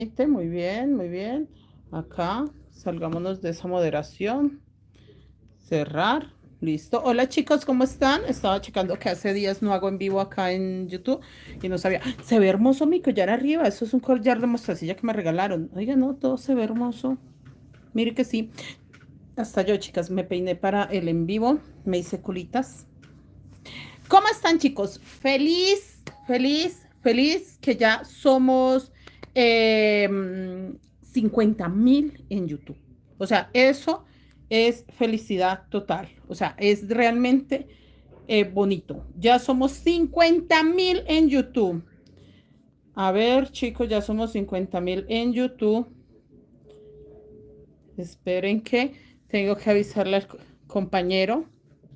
Muy bien, muy bien. Acá, salgámonos de esa moderación. Cerrar. Listo. Hola chicos, ¿cómo están? Estaba checando que hace días no hago en vivo acá en YouTube y no sabía. Se ve hermoso mi collar arriba. Eso es un collar de mostacilla que me regalaron. Oiga, no, todo se ve hermoso. Mire que sí. Hasta yo, chicas, me peiné para el en vivo. Me hice colitas. ¿Cómo están, chicos? Feliz, feliz, feliz que ya somos 50.000 en YouTube. O sea, eso es felicidad total. O sea, es realmente bonito. Ya somos 50.000 en YouTube. A ver, chicos, ya somos 50.000 en YouTube. Esperen que tengo que avisarle al compañero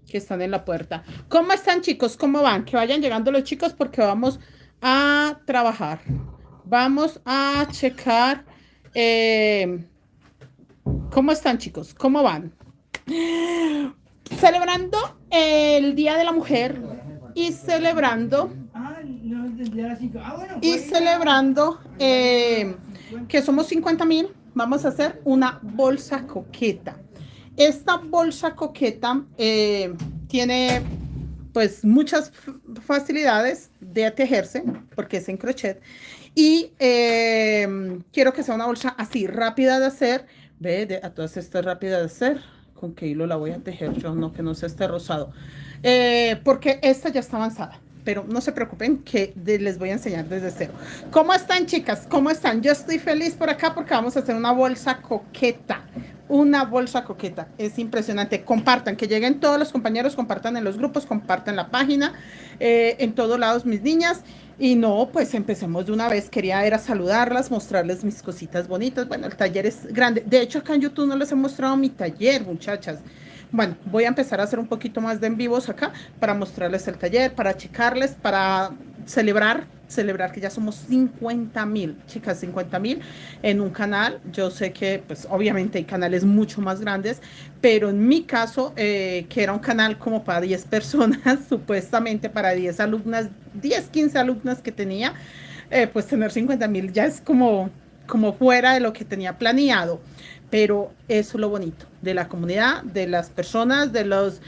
que están en la puerta. ¿Cómo están, chicos? ¿Cómo van? Que vayan llegando los chicos porque vamos a trabajar. Vamos a checar. ¿Cómo están, chicos? ¿Cómo van? Celebrando el Día de la Mujer y celebrando que somos 50.000, vamos a hacer una bolsa coqueta. Esta bolsa coqueta tiene pues muchas facilidades de tejerse porque es en crochet y quiero que sea una bolsa así rápida de hacer. Ve, a todas estas rápidas de hacer. ¿Con qué hilo la voy a tejer yo? No, que no sea este rosado. Porque esta ya está avanzada. Pero no se preocupen que les voy a enseñar desde cero. ¿Cómo están, chicas? ¿Cómo están? Yo estoy feliz por acá porque vamos a hacer una bolsa coqueta. Una bolsa coqueta. Es impresionante. Compartan, que lleguen todos los compañeros, compartan en los grupos, compartan la página. En todos lados, mis niñas. Y no, pues empecemos de una vez. Quería era saludarlas, mostrarles mis cositas bonitas. Bueno, el taller es grande. De hecho, acá en YouTube no les he mostrado mi taller, muchachas. Bueno, voy a empezar a hacer un poquito más de en vivos acá para mostrarles el taller, para checarles, para celebrar que ya somos 50.000, chicas, 50.000 en un canal. Yo sé que, pues, obviamente hay canales mucho más grandes, pero en mi caso, que era un canal como para 10 personas, supuestamente para 10 alumnas, 10, 15 alumnas que tenía, pues tener 50.000 ya es como fuera de lo que tenía planeado. Pero eso es lo bonito de la comunidad, de las personas, de los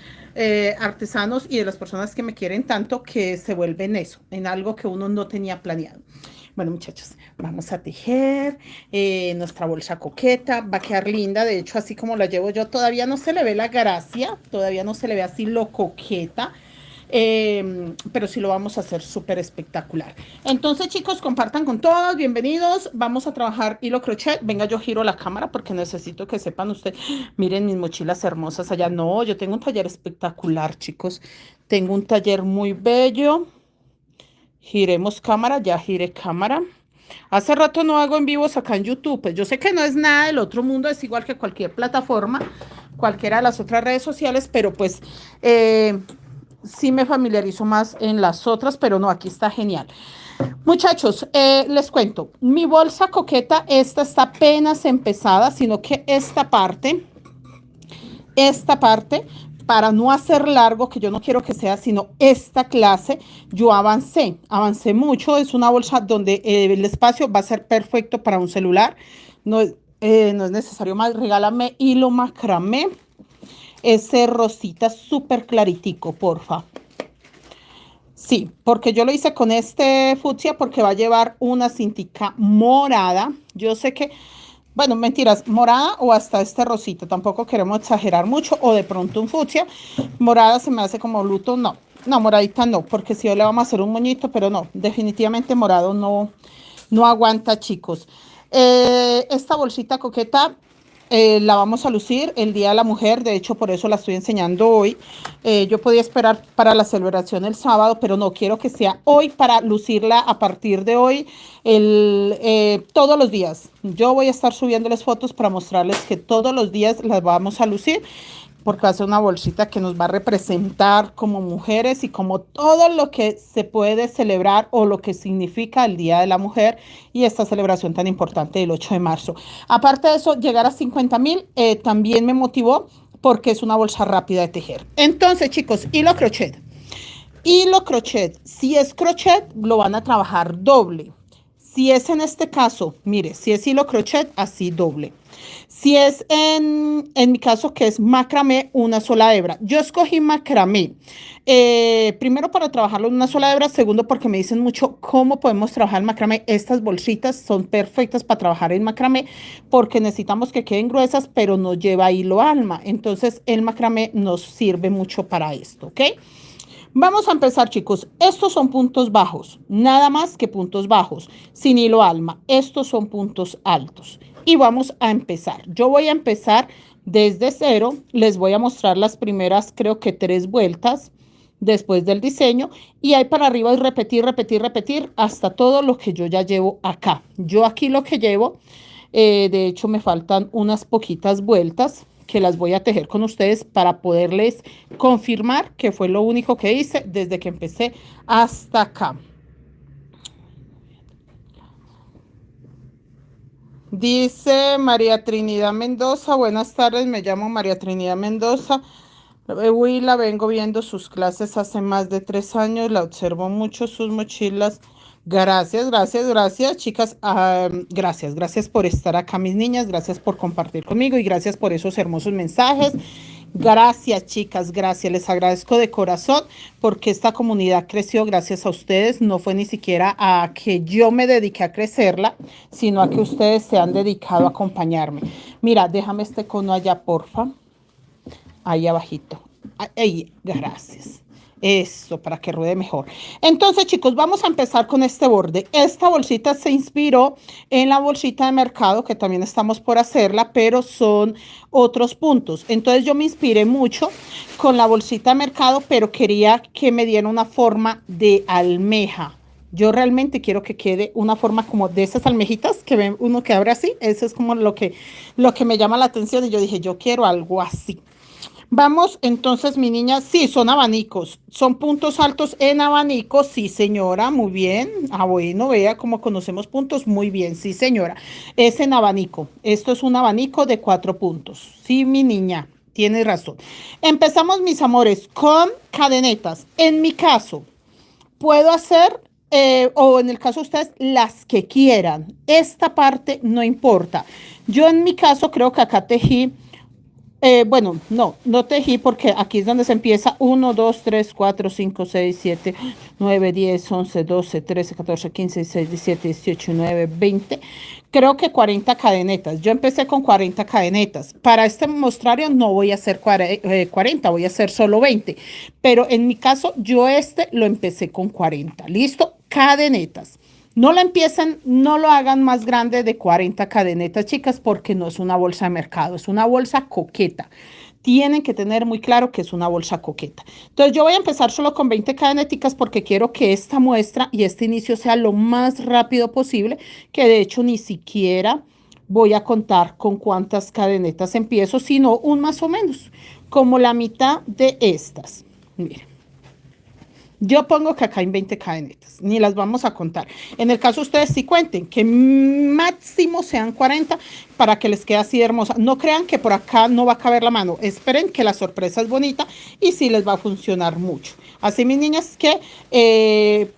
artesanos y de las personas que me quieren tanto que se vuelven eso, en algo que uno no tenía planeado. Bueno, muchachos, vamos a tejer nuestra bolsa coqueta, va a quedar linda, de hecho, así como la llevo yo, todavía no se le ve la gracia, todavía no se le ve así lo coqueta, pero sí lo vamos a hacer súper espectacular. Entonces, chicos, compartan con todos, bienvenidos, vamos a trabajar hilo crochet. Venga, yo giro la cámara porque necesito que sepan ustedes, miren mis mochilas hermosas allá. No, yo tengo un taller espectacular, chicos, tengo un taller muy bello. Giremos cámara, ya giré cámara. Hace rato no hago en vivos acá en YouTube, pues yo sé que no es nada del otro mundo, es igual que cualquier plataforma, cualquiera de las otras redes sociales, pero pues sí me familiarizo más en las otras, pero no, aquí está genial. Muchachos, les cuento, mi bolsa coqueta, esta está apenas empezada, sino que esta parte, para no hacer largo, que yo no quiero que sea sino esta clase, yo avancé mucho, es una bolsa donde el espacio va a ser perfecto para un celular, no, no es necesario más, regálame hilo macramé, ese rosita súper claritico, porfa. Sí, porque yo lo hice con este fucsia porque va a llevar una cintica morada. Yo sé que, bueno, mentiras, morada o hasta este rosita. Tampoco queremos exagerar mucho o de pronto un fucsia. Morada se me hace como luto, no. No, moradita no, porque si yo le vamos a hacer un moñito, pero no, definitivamente morado no aguanta, chicos. Esta bolsita coqueta la vamos a lucir el Día de la Mujer, de hecho por eso la estoy enseñando hoy. Yo podía esperar para la celebración el sábado, pero no, quiero que sea hoy para lucirla a partir de hoy, todos los días. Yo voy a estar subiéndoles fotos para mostrarles que todos los días las vamos a lucir, porque va a ser una bolsita que nos va a representar como mujeres y como todo lo que se puede celebrar o lo que significa el Día de la Mujer y esta celebración tan importante del 8 de marzo. Aparte de eso, llegar a 50.000 también me motivó porque es una bolsa rápida de tejer. Entonces, chicos, hilo crochet. Hilo crochet. Si es crochet, lo van a trabajar doble. Si es en este caso, mire, si es hilo crochet, así doble. Si es en mi caso, que es macramé, una sola hebra. Yo escogí macramé. Primero para trabajarlo en una sola hebra, segundo porque me dicen mucho cómo podemos trabajar el macramé. Estas bolsitas son perfectas para trabajar en macramé porque necesitamos que queden gruesas, pero no lleva hilo alma. Entonces el macramé nos sirve mucho para esto, ¿ok? Vamos a empezar, chicos. Estos son puntos bajos, nada más que puntos bajos, sin hilo alma. Estos son puntos altos. Y vamos a empezar. Yo voy a empezar desde cero. Les voy a mostrar las primeras, creo que 3 vueltas después del diseño. Y ahí para arriba es repetir, repetir, repetir hasta todo lo que yo ya llevo acá. Yo aquí lo que llevo, de hecho me faltan unas poquitas vueltas que las voy a tejer con ustedes para poderles confirmar que fue lo único que hice desde que empecé hasta acá. Dice María Trinidad Mendoza, buenas tardes, me llamo María Trinidad Mendoza. Uy, la vengo viendo sus clases hace más de 3 años, la observo mucho, sus mochilas. Gracias, gracias, gracias, chicas. Gracias, gracias por estar acá, mis niñas. Gracias por compartir conmigo y gracias por esos hermosos mensajes. Gracias, chicas, gracias. Les agradezco de corazón porque esta comunidad creció gracias a ustedes. No fue ni siquiera a que yo me dediqué a crecerla, sino a que ustedes se han dedicado a acompañarme. Mira, déjame este cono allá, porfa. Ahí abajito. Ahí, gracias. Eso, para que ruede mejor. Entonces, chicos, vamos a empezar con este borde. Esta bolsita se inspiró en la bolsita de mercado, que también estamos por hacerla, pero son otros puntos. Entonces, yo me inspiré mucho con la bolsita de mercado, pero quería que me diera una forma de almeja. Yo realmente quiero que quede una forma como de esas almejitas que ven uno que abre así. Eso es como lo que me llama la atención. Y yo dije, yo quiero algo así. Vamos, entonces, mi niña, sí, son abanicos, son puntos altos en abanicos, sí, señora, muy bien. Ah, bueno, vea cómo conocemos puntos, muy bien, sí, señora. Es en abanico, esto es un abanico de 4 puntos, sí, mi niña, tiene razón. Empezamos, mis amores, con cadenetas. En mi caso, puedo hacer, o en el caso de ustedes, las que quieran. Esta parte no importa. Yo en mi caso creo que acá tejí. Bueno, no tejí porque aquí es donde se empieza 1, 2, 3, 4, 5, 6, 7, 9, 10, 11, 12, 13, 14, 15, 16, 17, 18, 19, 20. Creo que 40 cadenetas. Yo empecé con 40 cadenetas. Para este mostrario no voy a hacer 40, voy a hacer solo 20. Pero en mi caso, yo lo empecé con 40. ¿Listo? Cadenetas. No la empiecen, no lo hagan más grande de 40 cadenetas, chicas, porque no es una bolsa de mercado, es una bolsa coqueta. Tienen que tener muy claro que es una bolsa coqueta. Entonces yo voy a empezar solo con 20 cadeneticas porque quiero que esta muestra y este inicio sea lo más rápido posible, que de hecho ni siquiera voy a contar con cuántas cadenetas empiezo, sino un más o menos, como la mitad de estas. Miren. Yo pongo que acá hay 20 cadenetas, ni las vamos a contar. En el caso ustedes sí cuenten, que máximo sean 40 para que les quede así hermosa. No crean que por acá no va a caber la mano. Esperen que la sorpresa es bonita y sí les va a funcionar mucho. Así, mis niñas, que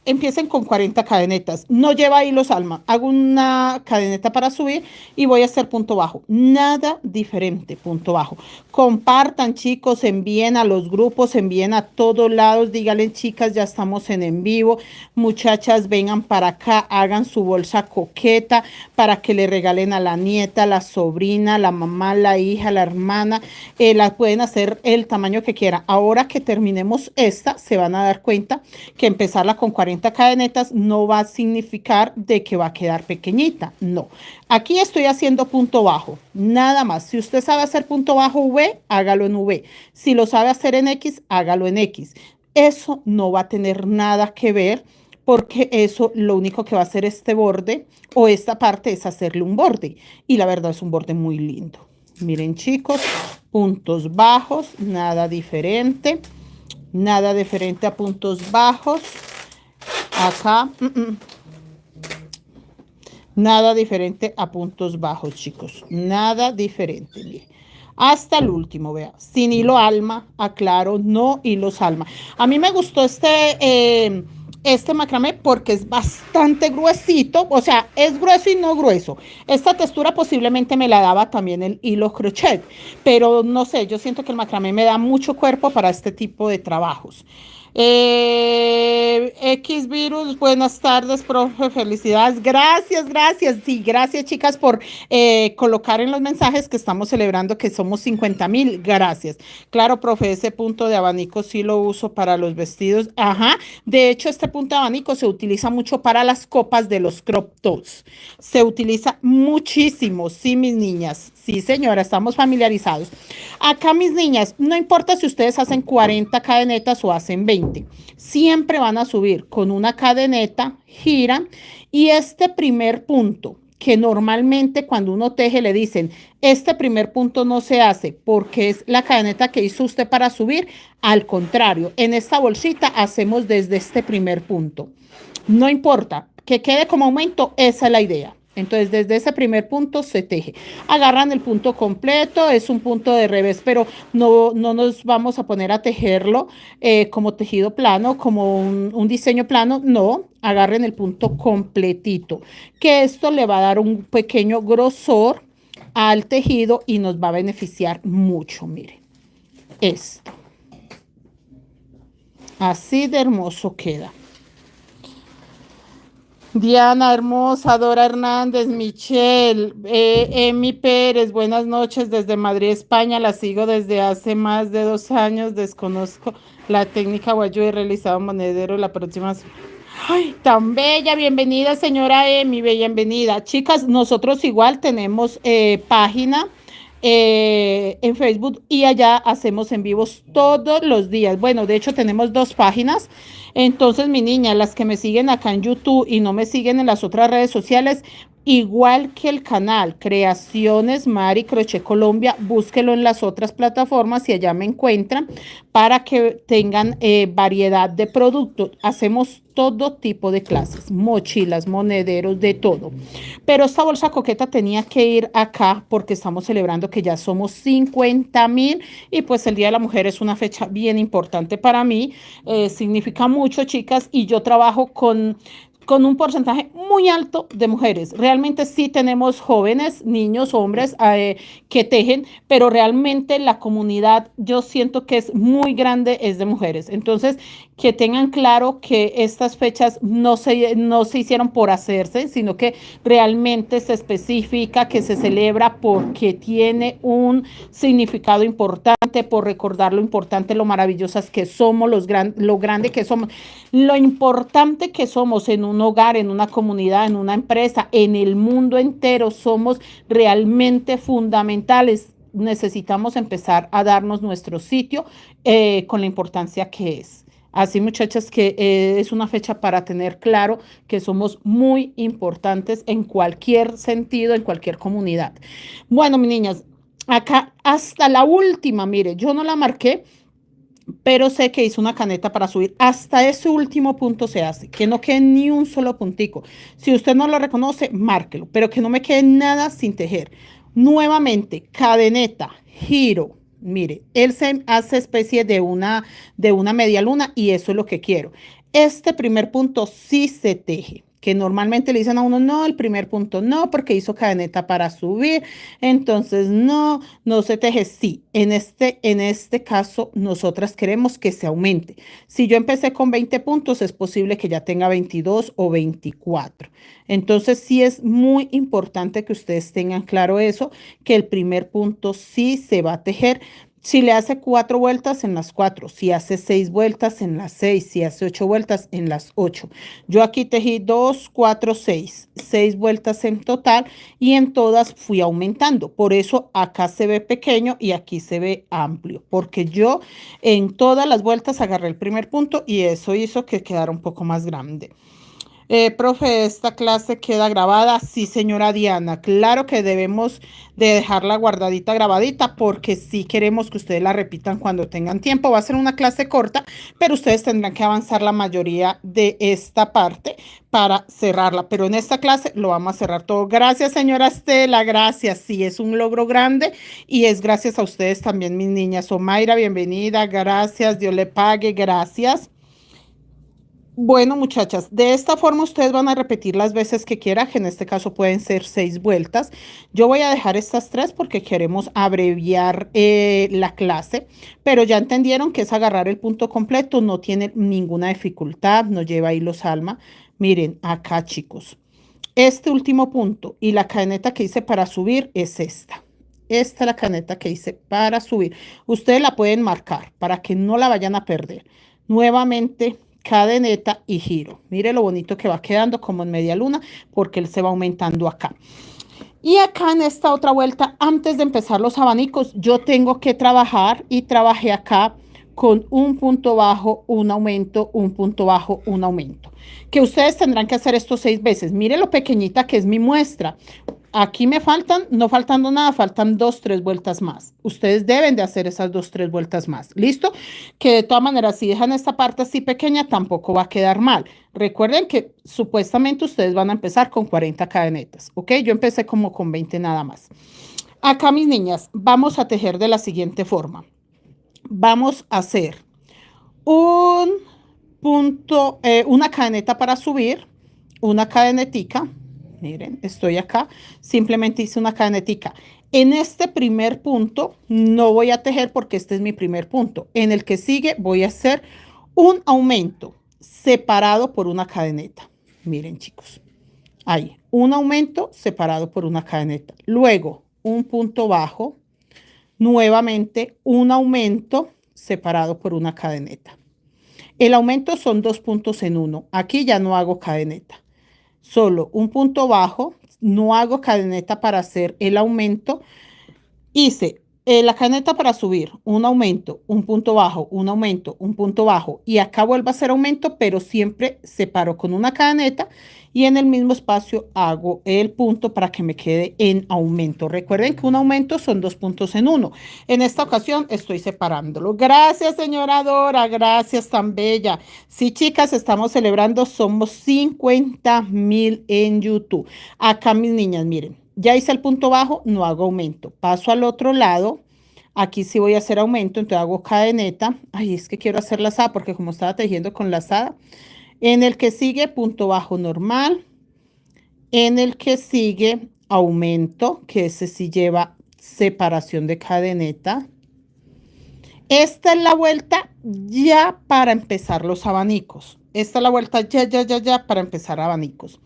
empiecen con 40 cadenetas. No lleva hilos alma. Hago una cadeneta para subir y voy a hacer punto bajo. Nada diferente, punto bajo. Compartan, chicos, envíen a los grupos, envíen a todos lados. Díganle, chicas, ya estamos en vivo. Muchachas, vengan para acá, hagan su bolsa coqueta para que le regalen a la nieta, la sobrina, la mamá, la hija, la hermana. La pueden hacer el tamaño que quieran. Ahora que terminemos esta, se van a dar cuenta que empezarla con 40 cadenetas no va a significar de que va a quedar pequeñita. No. Aquí estoy haciendo punto bajo, nada más. Si usted sabe hacer punto bajo V, hágalo en V. Si lo sabe hacer en X, hágalo en X. Eso no va a tener nada que ver porque eso lo único que va a hacer este borde o esta parte es hacerle un borde. Y la verdad es un borde muy lindo. Miren, chicos, puntos bajos, nada diferente. Nada diferente a puntos bajos. Acá, nada diferente a puntos bajos, chicos. Nada diferente. Miren. Hasta el último, vea. Sin hilo alma, aclaro, no hilos alma. A mí me gustó este macramé porque es bastante gruesito, o sea, es grueso y no grueso. Esta textura posiblemente me la daba también el hilo crochet, pero no sé, yo siento que el macramé me da mucho cuerpo para este tipo de trabajos. X Virus, buenas tardes, profe, felicidades. Gracias, gracias. Sí, gracias, chicas, por colocar en los mensajes que estamos celebrando que somos 50,000. Gracias. Claro, profe, ese punto de abanico sí lo uso para los vestidos. Ajá. De hecho, este punto de abanico se utiliza mucho para las copas de los crop tops. Se utiliza muchísimo, sí, mis niñas. Sí, señora, estamos familiarizados. Acá, mis niñas, no importa si ustedes hacen 40 cadenetas o hacen 20, siempre van a subir con una cadeneta, giran y este primer punto que normalmente cuando uno teje le dicen, este primer punto no se hace porque es la cadeneta que hizo usted para subir. Al contrario, en esta bolsita hacemos desde este primer punto. No importa, que quede como aumento, esa es la idea. Entonces, desde ese primer punto se teje. Agarran el punto completo, es un punto de revés, pero no nos vamos a poner a tejerlo como tejido plano, como un diseño plano. No, agarren el punto completito, que esto le va a dar un pequeño grosor al tejido y nos va a beneficiar mucho. Mire, esto. Así de hermoso queda. Diana Hermosa, Dora Hernández, Michelle, Emi Pérez, buenas noches desde Madrid, España. La sigo desde hace más de 2 años. Desconozco la técnica guayo he realizado monedero la próxima. Ay, tan bella, bienvenida, señora Emi, bienvenida. Chicas, nosotros igual tenemos página en Facebook y allá hacemos en vivos todos los días. Bueno, de hecho tenemos dos páginas. Entonces, mi niña, las que me siguen acá en YouTube y no me siguen en las otras redes sociales, igual que el canal Creaciones Mari Crochet Colombia, búsquelo en las otras plataformas y allá me encuentran para que tengan variedad de productos. Hacemos todo tipo de clases, mochilas, monederos, de todo. Pero esta bolsa coqueta tenía que ir acá porque estamos celebrando que ya somos 50,000 y pues el Día de la Mujer es una fecha bien importante para mí. Significa mucho, chicas, y yo trabajo con un porcentaje muy alto de mujeres. Realmente sí tenemos jóvenes, niños, hombres que tejen, pero realmente la comunidad yo siento que es muy grande, es de mujeres. Entonces, que tengan claro que estas fechas no se hicieron por hacerse, sino que realmente se especifica que se celebra porque tiene un significado importante, por recordar lo importante, lo maravillosas que somos, lo grande que somos, lo importante que somos en un hogar, en una comunidad, en una empresa, en el mundo entero. Somos realmente fundamentales. Necesitamos empezar a darnos nuestro sitio con la importancia que es. Así, muchachas, que es una fecha para tener claro que somos muy importantes en cualquier sentido, en cualquier comunidad. Bueno, mis niñas, acá hasta la última, mire, yo no la marqué, pero sé que hizo una caneta para subir. Hasta ese último punto se hace, que no quede ni un solo puntico. Si usted no lo reconoce, márquelo, pero que no me quede nada sin tejer. Nuevamente, cadeneta, giro. Mire, él se hace especie de una media luna y eso es lo que quiero. Este primer punto sí se teje, que normalmente le dicen a uno, no, el primer punto no, porque hizo cadeneta para subir, entonces no se teje. Sí, en este caso, nosotras queremos que se aumente. Si yo empecé con 20 puntos, es posible que ya tenga 22 o 24. Entonces, sí es muy importante que ustedes tengan claro eso, que el primer punto sí se va a tejer. Si le hace 4 vueltas en las 4, si hace 6 vueltas en las 6, si hace 8 vueltas en las 8. Yo aquí tejí 2, 4, 6 vueltas en total y en todas fui aumentando. Por eso acá se ve pequeño y aquí se ve amplio, porque yo en todas las vueltas agarré el primer punto y eso hizo que quedara un poco más grande. Profe, esta clase queda grabada. Sí, señora Diana, claro que debemos de dejarla guardadita, grabadita, porque sí queremos que ustedes la repitan cuando tengan tiempo. Va a ser una clase corta, pero ustedes tendrán que avanzar la mayoría de esta parte para cerrarla. Pero en esta clase lo vamos a cerrar todo. Gracias, señora Estela, gracias. Sí, es un logro grande y es gracias a ustedes también, mis niñas. Omaira, bienvenida, gracias. Dios le pague, gracias. Bueno, muchachas, de esta forma ustedes van a repetir las veces que quieran, que en este caso pueden ser 6 vueltas. Yo voy a dejar estas 3 porque queremos abreviar la clase, pero ya entendieron que es agarrar el punto completo, no tiene ninguna dificultad, no lleva hilos alma. Miren, acá chicos, este último punto y la cadeneta que hice para subir es esta. Esta es la cadeneta que hice para subir. Ustedes la pueden marcar para que no la vayan a perder. Nuevamente, cadeneta y giro. Mire lo bonito que va quedando como en media luna porque él se va aumentando acá. Y acá en esta otra vuelta, antes de empezar los abanicos, yo tengo que trabajar y trabajé acá con un punto bajo, un aumento, un punto bajo, un aumento. Que ustedes tendrán que hacer esto 6 veces. Mire lo pequeñita que es mi muestra. Aquí me faltan, no faltando nada, faltan 2, 3 vueltas más. Ustedes deben de hacer esas 2, 3 vueltas más. ¿Listo? Que de todas maneras, si dejan esta parte así pequeña, tampoco va a quedar mal. Recuerden que supuestamente ustedes van a empezar con 40 cadenetas. ¿Ok? Yo empecé como con 20 nada más. Acá, mis niñas, vamos a tejer de la siguiente forma. Vamos a hacer un punto, una cadeneta para subir, una cadenetica. Miren, estoy acá, simplemente hice una cadenetica. En este primer punto no voy a tejer porque este es mi primer punto. En el que sigue voy a hacer un aumento separado por una cadeneta. Miren, chicos, ahí, un aumento separado por una cadeneta. Luego, un punto bajo, nuevamente un aumento separado por una cadeneta. El aumento son 2 puntos en uno. Aquí ya no hago cadeneta. Solo un punto bajo. No hago cadeneta para hacer el aumento. Hice la cadeneta para subir, un aumento, un punto bajo, un aumento, un punto bajo. Y acá vuelvo a hacer aumento, pero siempre separo con una cadeneta y en el mismo espacio hago el punto para que me quede en aumento. Recuerden que un aumento son 2 puntos en uno. En esta ocasión estoy separándolo. Gracias, señora Dora. Gracias, tan bella. Sí, chicas, estamos celebrando. Somos 50,000 en YouTube. Acá, mis niñas, miren. Ya hice el punto bajo, no hago aumento. Paso al otro lado. Aquí sí voy a hacer aumento, entonces hago cadeneta. Ay, es que quiero hacer lazada porque como estaba tejiendo con lazada. En el que sigue punto bajo normal. En el que sigue aumento, que ese sí lleva separación de cadeneta. Esta es la vuelta ya para empezar los abanicos. Esta es la vuelta ya para empezar abanicos.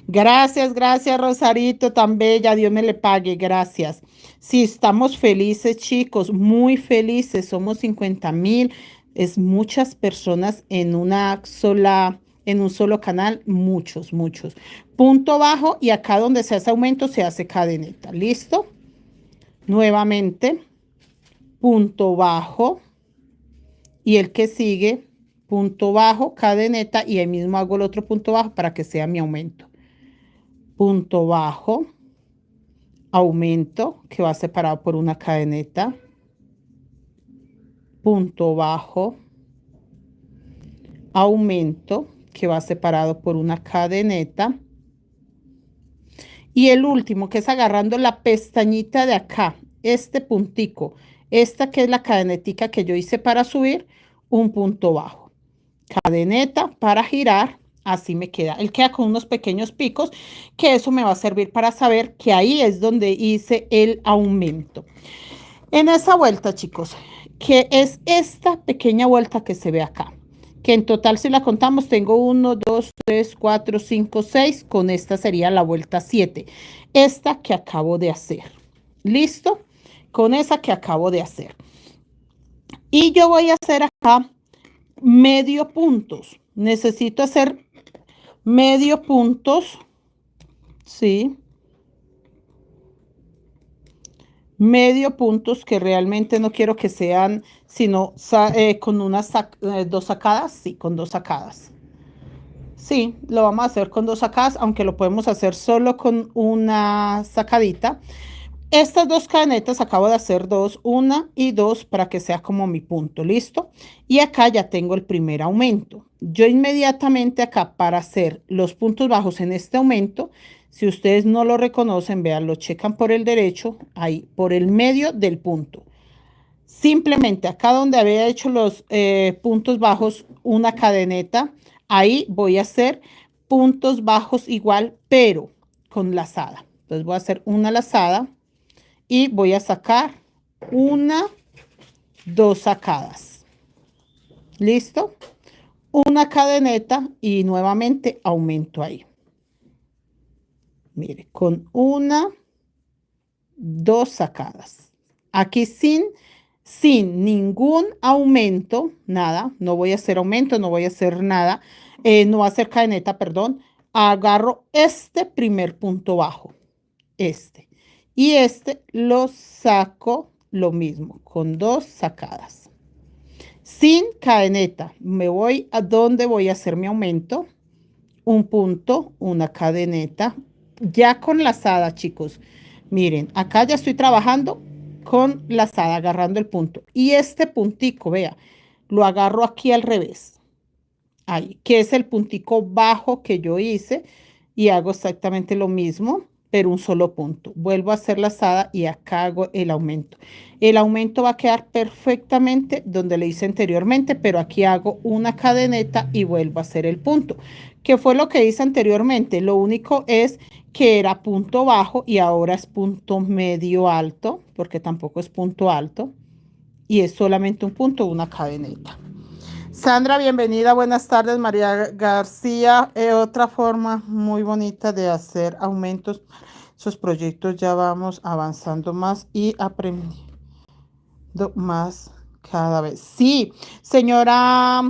Gracias, gracias Rosarito, tan bella. Dios me le pague, gracias. Sí, estamos felices, chicos, muy felices. Somos 50,000. Es muchas personas en una sola, en un solo canal. Muchos, muchos. Punto bajo y acá donde se hace aumento se hace cadeneta. ¿Listo? Nuevamente punto bajo y el que sigue punto bajo, cadeneta y ahí mismo hago el otro punto bajo para que sea mi aumento. Punto bajo, aumento que va separado por una cadeneta, punto bajo, aumento que va separado por una cadeneta y el último que es agarrando la pestañita de acá, este puntico, esta que es la cadenetica que yo hice para subir, un punto bajo, cadeneta para girar, así me queda. Él queda con unos pequeños picos que eso me va a servir para saber que ahí es donde hice el aumento. En esa vuelta, chicos, que es esta pequeña vuelta que se ve acá, que en total si la contamos tengo 1, 2, 3, 4, 5, 6, con esta sería la vuelta 7, esta que acabo de hacer. ¿Listo? Con esa que acabo de hacer. Y yo voy a hacer acá medio puntos. Necesito hacer medio puntos, ¿sí? Medio puntos que realmente no quiero que sean, sino con unas 2 sacadas, sí, con 2 sacadas. Sí, lo vamos a hacer con 2 sacadas, aunque lo podemos hacer solo con una sacadita. Estas 2 cadenetas acabo de hacer 2, 1 y 2 para que sea como mi punto, ¿listo? Y acá ya tengo el primer aumento. Yo inmediatamente acá para hacer los puntos bajos en este aumento, si ustedes no lo reconocen, vean, lo checan por el derecho, ahí, por el medio del punto. Simplemente acá donde había hecho los puntos bajos, una cadeneta, Ahí voy a hacer puntos bajos igual, pero con lazada. Entonces voy a hacer una lazada y voy a sacar una, dos sacadas. ¿Listo? Una cadeneta y nuevamente aumento ahí. Mire, con una, dos sacadas. Aquí sin ningún aumento, nada, no voy a hacer aumento, no voy a hacer nada, no voy a hacer cadeneta, perdón. Agarro este primer punto bajo, y este lo saco lo mismo, con dos sacadas. Sin cadeneta, me voy a donde voy a hacer mi aumento, un punto, una cadeneta, ya con lazada, chicos. Miren, acá ya estoy trabajando con lazada, agarrando el punto. Y este puntico, vea, lo agarro aquí al revés. Ahí, que es el puntico bajo que yo hice y hago exactamente lo mismo, pero un solo punto. Vuelvo a hacer lazada y acá hago el aumento. El aumento va a quedar perfectamente donde le hice anteriormente, pero aquí hago una cadeneta y vuelvo a hacer el punto, que fue lo que hice anteriormente. Lo único es que era punto bajo y ahora es punto medio alto, porque tampoco es punto alto, y es solamente un punto, una cadeneta. Sandra, bienvenida, buenas tardes. María García, otra forma muy bonita de hacer aumentos. Esos proyectos ya vamos avanzando más y aprendiendo más cada vez. Sí, señora,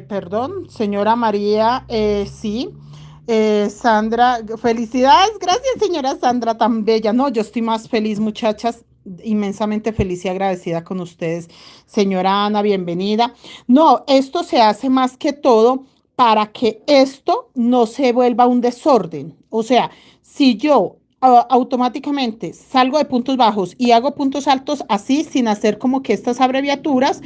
perdón, señora María, sí. Sandra, felicidades, gracias señora Sandra, tan bella. No, yo estoy más feliz, muchachas, inmensamente feliz y agradecida con ustedes. Señora Ana, bienvenida. No, esto se hace más que todo para que esto no se vuelva un desorden. O sea, si yo automáticamente salgo de puntos bajos y hago puntos altos así sin hacer como que estas abreviaturas,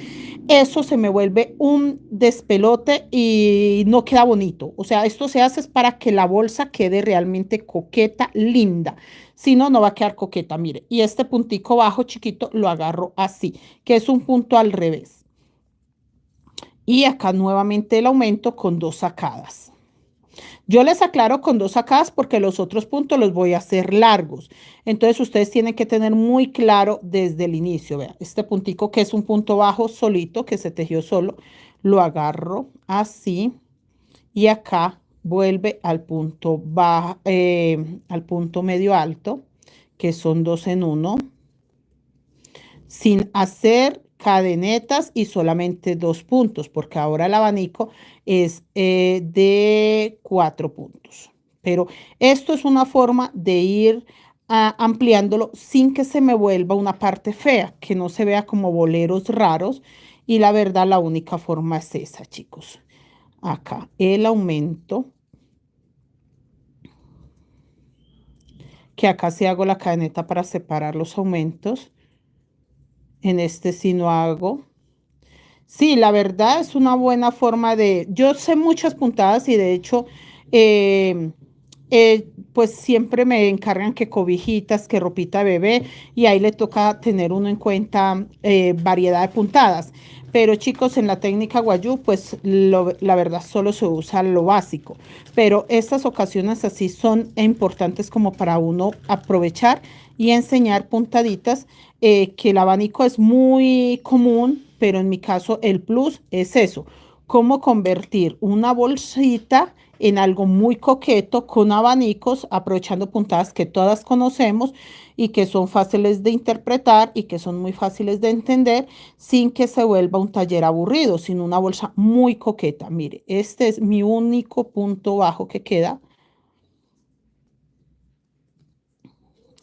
eso se me vuelve un despelote y no queda bonito. O sea, esto se hace es para que la bolsa quede realmente coqueta, linda. Si no, no va a quedar coqueta, mire. Y este puntico bajo chiquito lo agarro así, que es un punto al revés. Y acá nuevamente el aumento con dos sacadas. Yo les aclaro con dos sacadas porque los otros puntos los voy a hacer largos. Entonces ustedes tienen que tener muy claro desde el inicio. Vean, este puntico que es un punto bajo solito, que se tejió solo, lo agarro así y acá vuelve al punto bajo, al punto medio alto, que son dos en uno, sin hacer cadenetas y solamente dos puntos, porque ahora el abanico es de 4 puntos. Pero esto es una forma de ir ampliándolo sin que se me vuelva una parte fea, que no se vea como boleros raros. Y la verdad, la única forma es esa, chicos. Acá el aumento, que acá sí hago la cadeneta para separar los aumentos. En este sí no hago. Sí, la verdad es una buena forma de... Yo sé muchas puntadas y de hecho, eh, pues siempre me encargan que cobijitas, que ropita de bebé y ahí le toca tener uno en cuenta variedad de puntadas. Pero chicos, en la técnica Guayú, pues la verdad solo se usa lo básico. Pero estas ocasiones así son importantes como para uno aprovechar y enseñar puntaditas, que el abanico es muy común, pero en mi caso el plus es eso, cómo convertir una bolsita en algo muy coqueto con abanicos, aprovechando puntadas que todas conocemos y que son fáciles de interpretar y que son muy fáciles de entender sin que se vuelva un taller aburrido, sino una bolsa muy coqueta. Mire, este es mi único punto bajo que queda.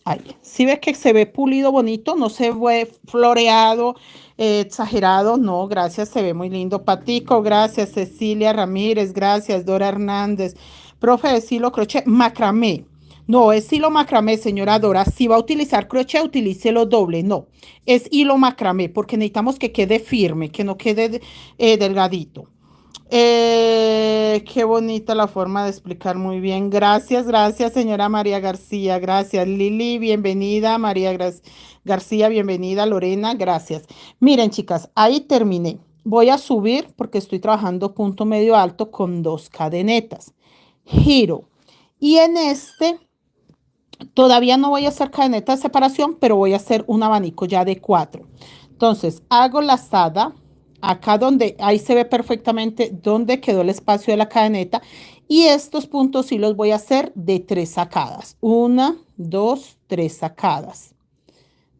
Ahí. Si ves que se ve pulido bonito, no se ve floreado, exagerado, no, gracias, se ve muy lindo. Patico, gracias. Cecilia Ramírez, gracias. Dora Hernández, profe de estilo crochet, macramé. No, es hilo macramé, señora Dora. Si va a utilizar crochet, utilícelo doble. No, es hilo macramé porque necesitamos que quede firme, que no quede delgadito. Qué bonita la forma de explicar, muy bien. Gracias, gracias, señora María García. Gracias, Lili, bienvenida. María García, bienvenida. Lorena, gracias. Miren, chicas, ahí terminé. Voy a subir porque estoy trabajando punto medio alto con 2 cadenetas. Giro. Y en este todavía no voy a hacer cadeneta de separación, pero voy a hacer un abanico ya de 4. Entonces, hago lazada. Acá donde, ahí se ve perfectamente dónde quedó el espacio de la cadeneta. Y estos puntos sí los voy a hacer de 3 sacadas. 1, 2, 3 sacadas.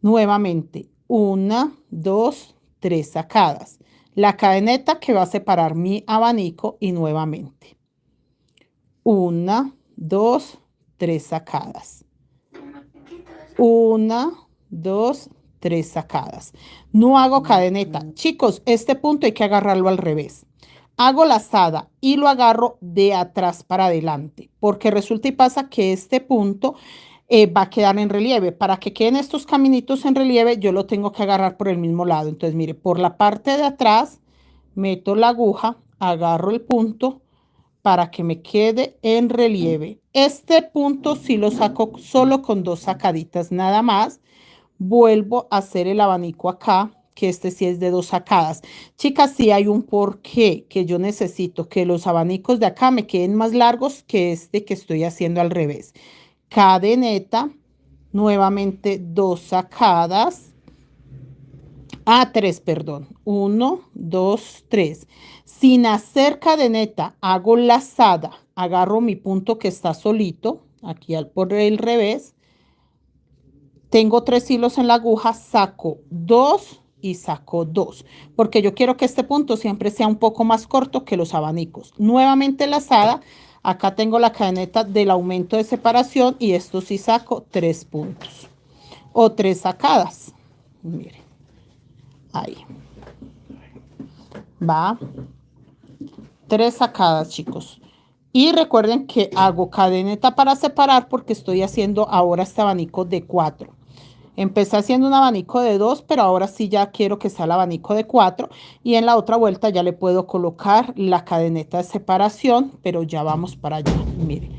Nuevamente, 1, 2, 3 sacadas. La cadeneta que va a separar mi abanico y nuevamente. 1, 2, 3 sacadas. 1, 2, 3 sacadas. No hago cadeneta. Chicos, este punto hay que agarrarlo al revés. Hago lazada y lo agarro de atrás para adelante, porque resulta y pasa que este punto va a quedar en relieve. Para que queden estos caminitos en relieve, yo lo tengo que agarrar por el mismo lado. Entonces, mire, por la parte de atrás, meto la aguja, agarro el punto para que me quede en relieve. Este punto sí lo saco solo con 2 sacaditas nada más. Vuelvo a hacer el abanico acá, que este sí es de 2 sacadas. Chicas, sí hay un porqué que yo necesito que los abanicos de acá me queden más largos que este que estoy haciendo al revés. Cadeneta, nuevamente 2 sacadas. Ah, 3, perdón. 1, 2, 3. Sin hacer cadeneta, hago lazada. Agarro mi punto que está solito, aquí por el revés. Tengo 3 hilos en la aguja, saco 2 y saco 2, porque yo quiero que este punto siempre sea un poco más corto que los abanicos. Nuevamente lazada, acá tengo la cadeneta del aumento de separación y esto sí saco 3 puntos o 3 sacadas. Miren, ahí va, 3 sacadas, chicos. Y recuerden que hago cadeneta para separar porque estoy haciendo ahora este abanico de 4. Empecé haciendo un abanico de 2, pero ahora sí ya quiero que sea el abanico de 4. Y en la otra vuelta ya le puedo colocar la cadeneta de separación, pero ya vamos para allá. Mire,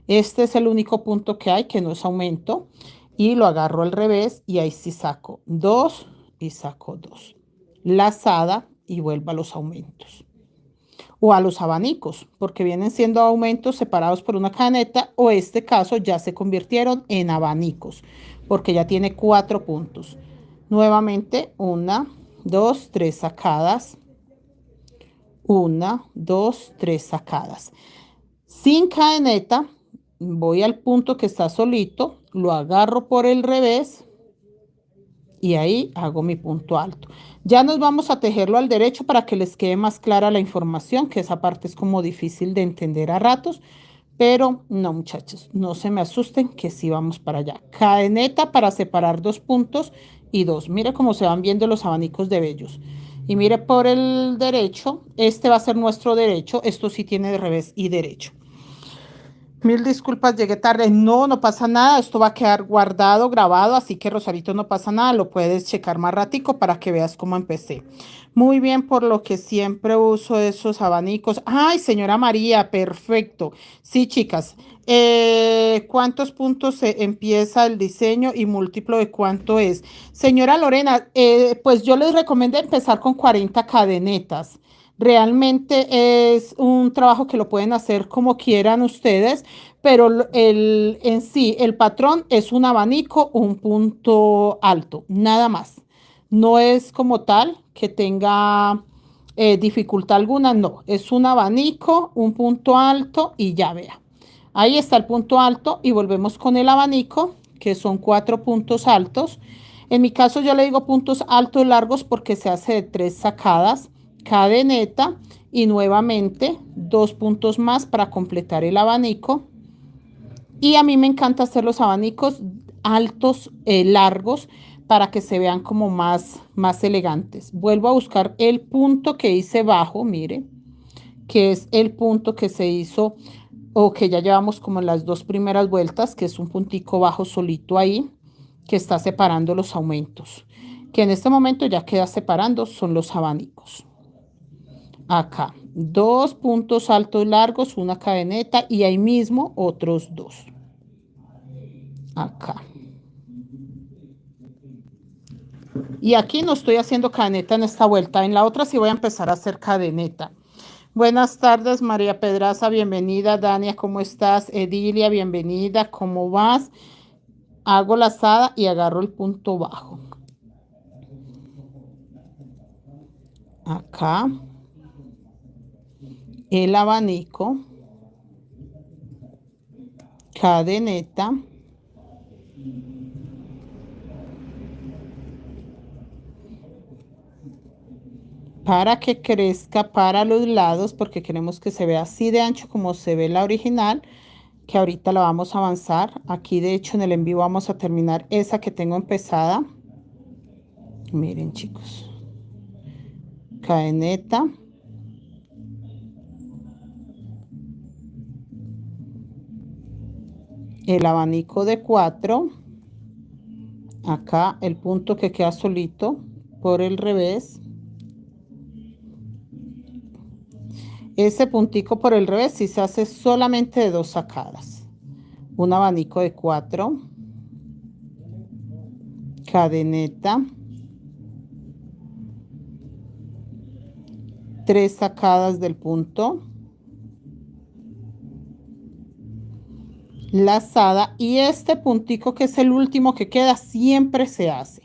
este es el único punto que hay que no es aumento. Y lo agarro al revés y ahí sí saco 2 y saco 2. Lazada y vuelvo a los aumentos. O a los abanicos, porque vienen siendo aumentos separados por una cadeneta, o este caso ya se convirtieron en abanicos, porque ya tiene 4 puntos. Nuevamente, 1, 2, 3 sacadas. 1, 2, 3 sacadas. Sin cadeneta, voy al punto que está solito, lo agarro por el revés y ahí hago mi punto alto. Ya nos vamos a tejerlo al derecho para que les quede más clara la información, que esa parte es como difícil de entender a ratos, pero no, muchachos, no se me asusten que sí vamos para allá. Cadeneta para separar 2 puntos y 2. Mire cómo se van viendo los abanicos de vellos. Y mire por el derecho, este va a ser nuestro derecho, esto sí tiene de revés y derecho. Mil disculpas, llegué tarde. No, no pasa nada. Esto va a quedar guardado, grabado, así que Rosarito no pasa nada. Lo puedes checar más ratico para que veas cómo empecé. Muy bien, por lo que siempre uso esos abanicos. Ay, señora María, perfecto. Sí, chicas. ¿Cuántos puntos se empieza el diseño y múltiplo de cuánto es? Señora Lorena, pues yo les recomiendo empezar con 40 cadenetas. Realmente es un trabajo que lo pueden hacer como quieran ustedes, pero en sí, el patrón es un abanico o un punto alto, nada más. No es como tal que tenga dificultad alguna, no. Es un abanico, un punto alto y ya vea. Ahí está el punto alto y volvemos con el abanico, que son 4 puntos altos. En mi caso yo le digo puntos altos largos porque se hace de 3 sacadas, cadeneta y nuevamente 2 puntos más para completar el abanico. Y a mí me encanta hacer los abanicos altos, largos, para que se vean como más elegantes. Vuelvo a buscar el punto que hice bajo, mire, que es el punto que se hizo o que ya llevamos como en las 2 primeras vueltas, que es un puntico bajo solito ahí, que está separando los aumentos, que en este momento ya queda separando, son los abanicos. Acá, 2 puntos altos largos, una cadeneta y ahí mismo otros 2. Acá. Y aquí no estoy haciendo cadeneta en esta vuelta. En la otra sí voy a empezar a hacer cadeneta. Buenas tardes, María Pedraza, bienvenida. Dania, ¿cómo estás? Edilia, bienvenida. ¿Cómo vas? Hago lazada y agarro el punto bajo. Acá. El abanico. Cadeneta. Para que crezca para los lados, porque queremos que se vea así de ancho como se ve la original, que ahorita la vamos a avanzar. Aquí de hecho en el envío vamos a terminar esa que tengo empezada. Miren, chicos. Cadeneta. El abanico de 4. Acá el punto que queda solito por el revés. Ese puntico por el revés sí se hace solamente de 2 sacadas. Un abanico de 4. Cadeneta. 3 sacadas del punto. Lazada, y este puntico que es el último que queda siempre se hace.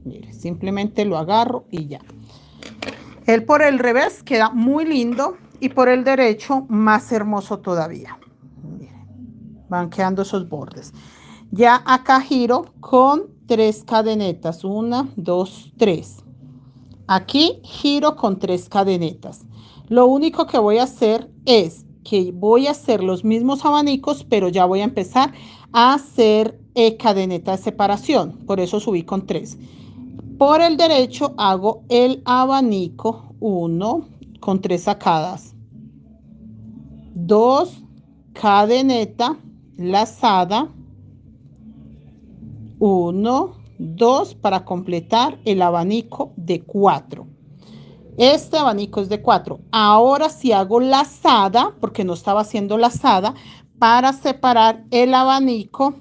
Mire, simplemente lo agarro y ya. El por el revés queda muy lindo y por el derecho más hermoso todavía. Miren, van quedando esos bordes. Ya acá giro con 3 cadenetas. 1, 2, 3. Aquí giro con 3 cadenetas. Lo único que voy a hacer es que voy a hacer los mismos abanicos, pero ya voy a empezar a hacer cadeneta de separación. Por eso subí con 3. Por el derecho hago el abanico 1 con 3 sacadas. 2, cadeneta, lazada. 1, 2 para completar el abanico de 4. Este abanico es de 4. Ahora sí hago lazada, porque no estaba haciendo lazada, para separar el abanico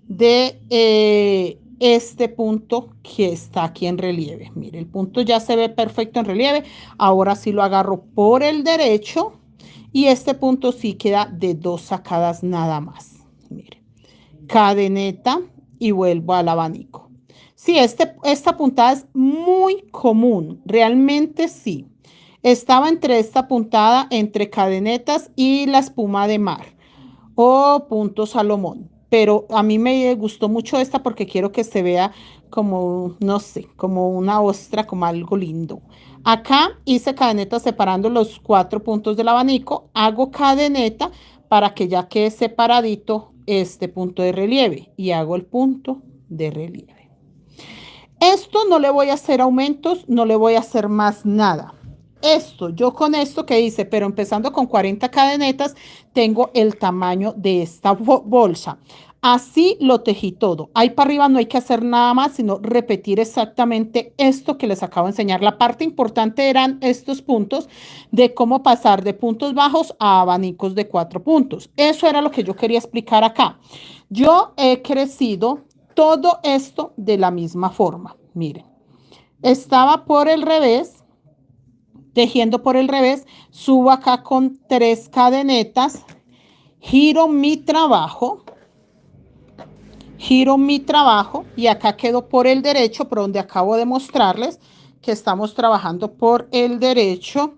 de este punto que está aquí en relieve. Mire, el punto ya se ve perfecto en relieve. Ahora sí lo agarro por el derecho y este punto sí queda de 2 sacadas nada más. Mire, cadeneta y vuelvo al abanico. Sí, esta puntada es muy común, realmente sí. Estaba entre esta puntada, entre cadenetas y la espuma de mar o punto Salomón. Pero a mí me gustó mucho esta porque quiero que se vea como, no sé, como una ostra, como algo lindo. Acá hice cadeneta separando los 4 puntos del abanico. Hago cadeneta para que ya quede separadito este punto de relieve. Y hago el punto de relieve. Esto no le voy a hacer aumentos, no le voy a hacer más nada. Yo con esto que hice, pero empezando con 40 cadenetas, tengo el tamaño de esta bolsa. Así lo tejí todo. Ahí para arriba no hay que hacer nada más, sino repetir exactamente esto que les acabo de enseñar. La parte importante eran estos puntos de cómo pasar de puntos bajos a abanicos de 4 puntos. Eso era lo que yo quería explicar acá. Yo he crecido todo esto de la misma forma. Miren, estaba por el revés, tejiendo por el revés, subo acá con 3 cadenetas, giro mi trabajo y acá quedo por el derecho, por donde acabo de mostrarles que estamos trabajando por el derecho.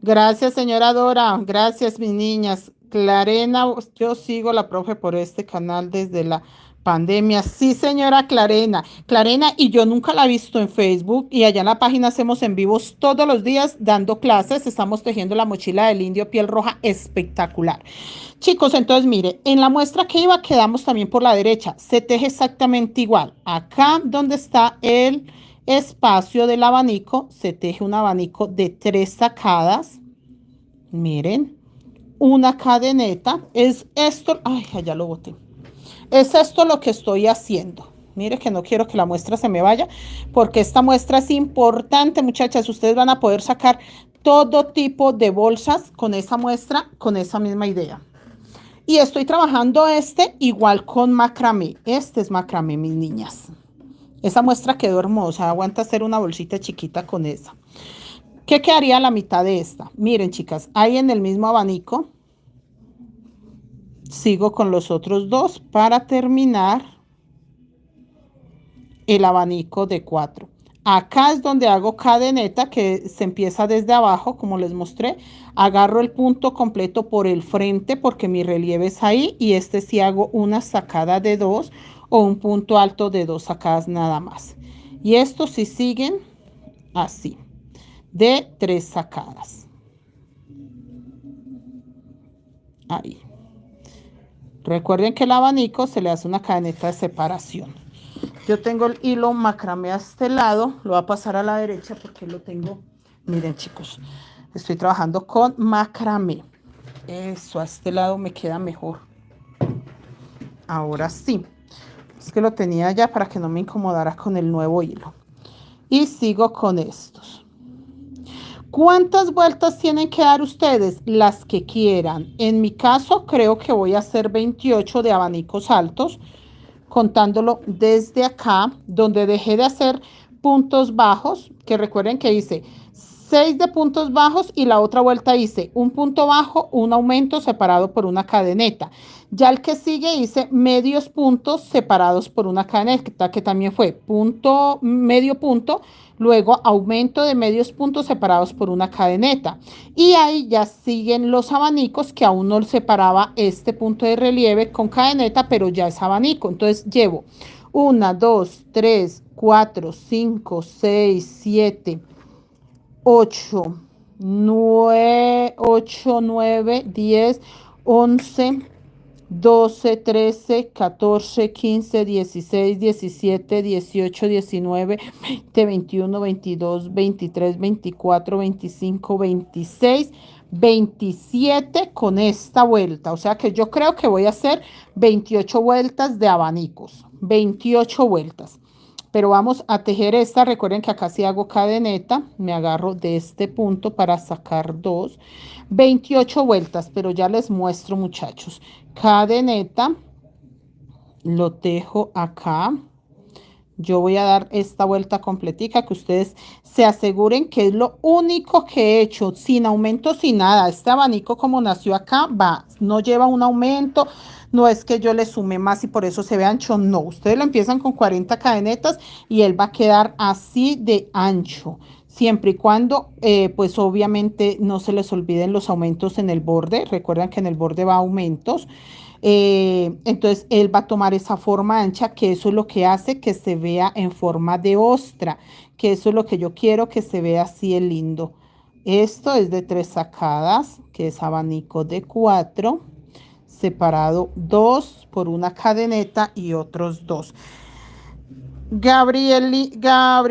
Gracias, señora Dora. Gracias, mis niñas. Clarena, yo sigo la profe por este canal desde la pandemia. Sí, señora Clarena. Clarena, y yo nunca la he visto en Facebook y allá en la página hacemos en vivos todos los días dando clases. Estamos tejiendo la mochila del indio piel roja espectacular. Chicos, entonces mire, en la muestra que iba quedamos también por la derecha. Se teje exactamente igual. Acá donde está el espacio del abanico, se teje un abanico de 3 sacadas. Miren, una cadeneta. Es esto, ay, ya lo boté. Es esto lo que estoy haciendo. Mire que no quiero que la muestra se me vaya, porque esta muestra es importante, muchachas. Ustedes van a poder sacar todo tipo de bolsas con esa muestra, con esa misma idea. Y estoy trabajando igual con macramé. Este es macramé, mis niñas. Esa muestra quedó hermosa, aguanta hacer una bolsita chiquita con esa. ¿Qué quedaría a la mitad de esta? Miren, chicas, ahí en el mismo abanico, sigo con los otros dos para terminar el abanico de 4. Acá es donde hago cadeneta, que se empieza desde abajo, como les mostré. Agarro el punto completo por el frente porque mi relieve es ahí, y este sí hago una sacada de 2 o un punto alto de 2 sacadas nada más. Y estos sí siguen así, de 3 sacadas. Ahí. Recuerden que el abanico se le hace una cadeneta de separación. Yo tengo el hilo macramé a este lado, lo voy a pasar a la derecha porque lo tengo. Miren, chicos, estoy trabajando con macramé. Eso, a este lado me queda mejor. Ahora sí, es que lo tenía ya para que no me incomodara con el nuevo hilo. Y sigo con estos. ¿Cuántas vueltas tienen que dar ustedes? Las que quieran. En mi caso, creo que voy a hacer 28 de abanicos altos, contándolo desde acá, donde dejé de hacer puntos bajos, que recuerden que hice 6 de puntos bajos y la otra vuelta hice un punto bajo, un aumento separado por una cadeneta. Ya el que sigue hice medios puntos separados por una cadeneta, que también fue punto, medio punto, luego aumento de medios puntos separados por una cadeneta. Y ahí ya siguen los abanicos, que aún no separaba este punto de relieve con cadeneta, pero ya es abanico. Entonces llevo 1, 2, 3, 4, 5, 6, 7, 8, 9, 8, 9, 10, 11, 12, 13, 14, 15, 16, 17, 18, 19, 20, 21, 22, 23, 24, 25, 26, 27 con esta vuelta. O sea que yo creo que voy a hacer 28 vueltas de abanicos. 28 vueltas. Pero vamos a tejer esta. Recuerden que acá sí hago cadeneta. Me agarro de este punto para sacar 2. 28 vueltas, pero ya les muestro, muchachos. Cadeneta, lo tejo acá. Yo voy a dar esta vuelta completica, que ustedes se aseguren que es lo único que he hecho, sin aumento, sin nada. Este abanico, como nació acá, va, no lleva un aumento, no es que yo le sume más y por eso se ve ancho, no. Ustedes lo empiezan con 40 cadenetas y él va a quedar así de ancho, siempre y cuando, pues obviamente no se les olviden los aumentos en el borde. Recuerden que en el borde va aumentos. Entonces él va a tomar esa forma ancha, que eso es lo que hace que se vea en forma de ostra, que eso es lo que yo quiero, que se vea así el lindo. Esto es de 3 sacadas, que es abanico de 4, separado 2 por una cadeneta y otros 2. Gabrielina,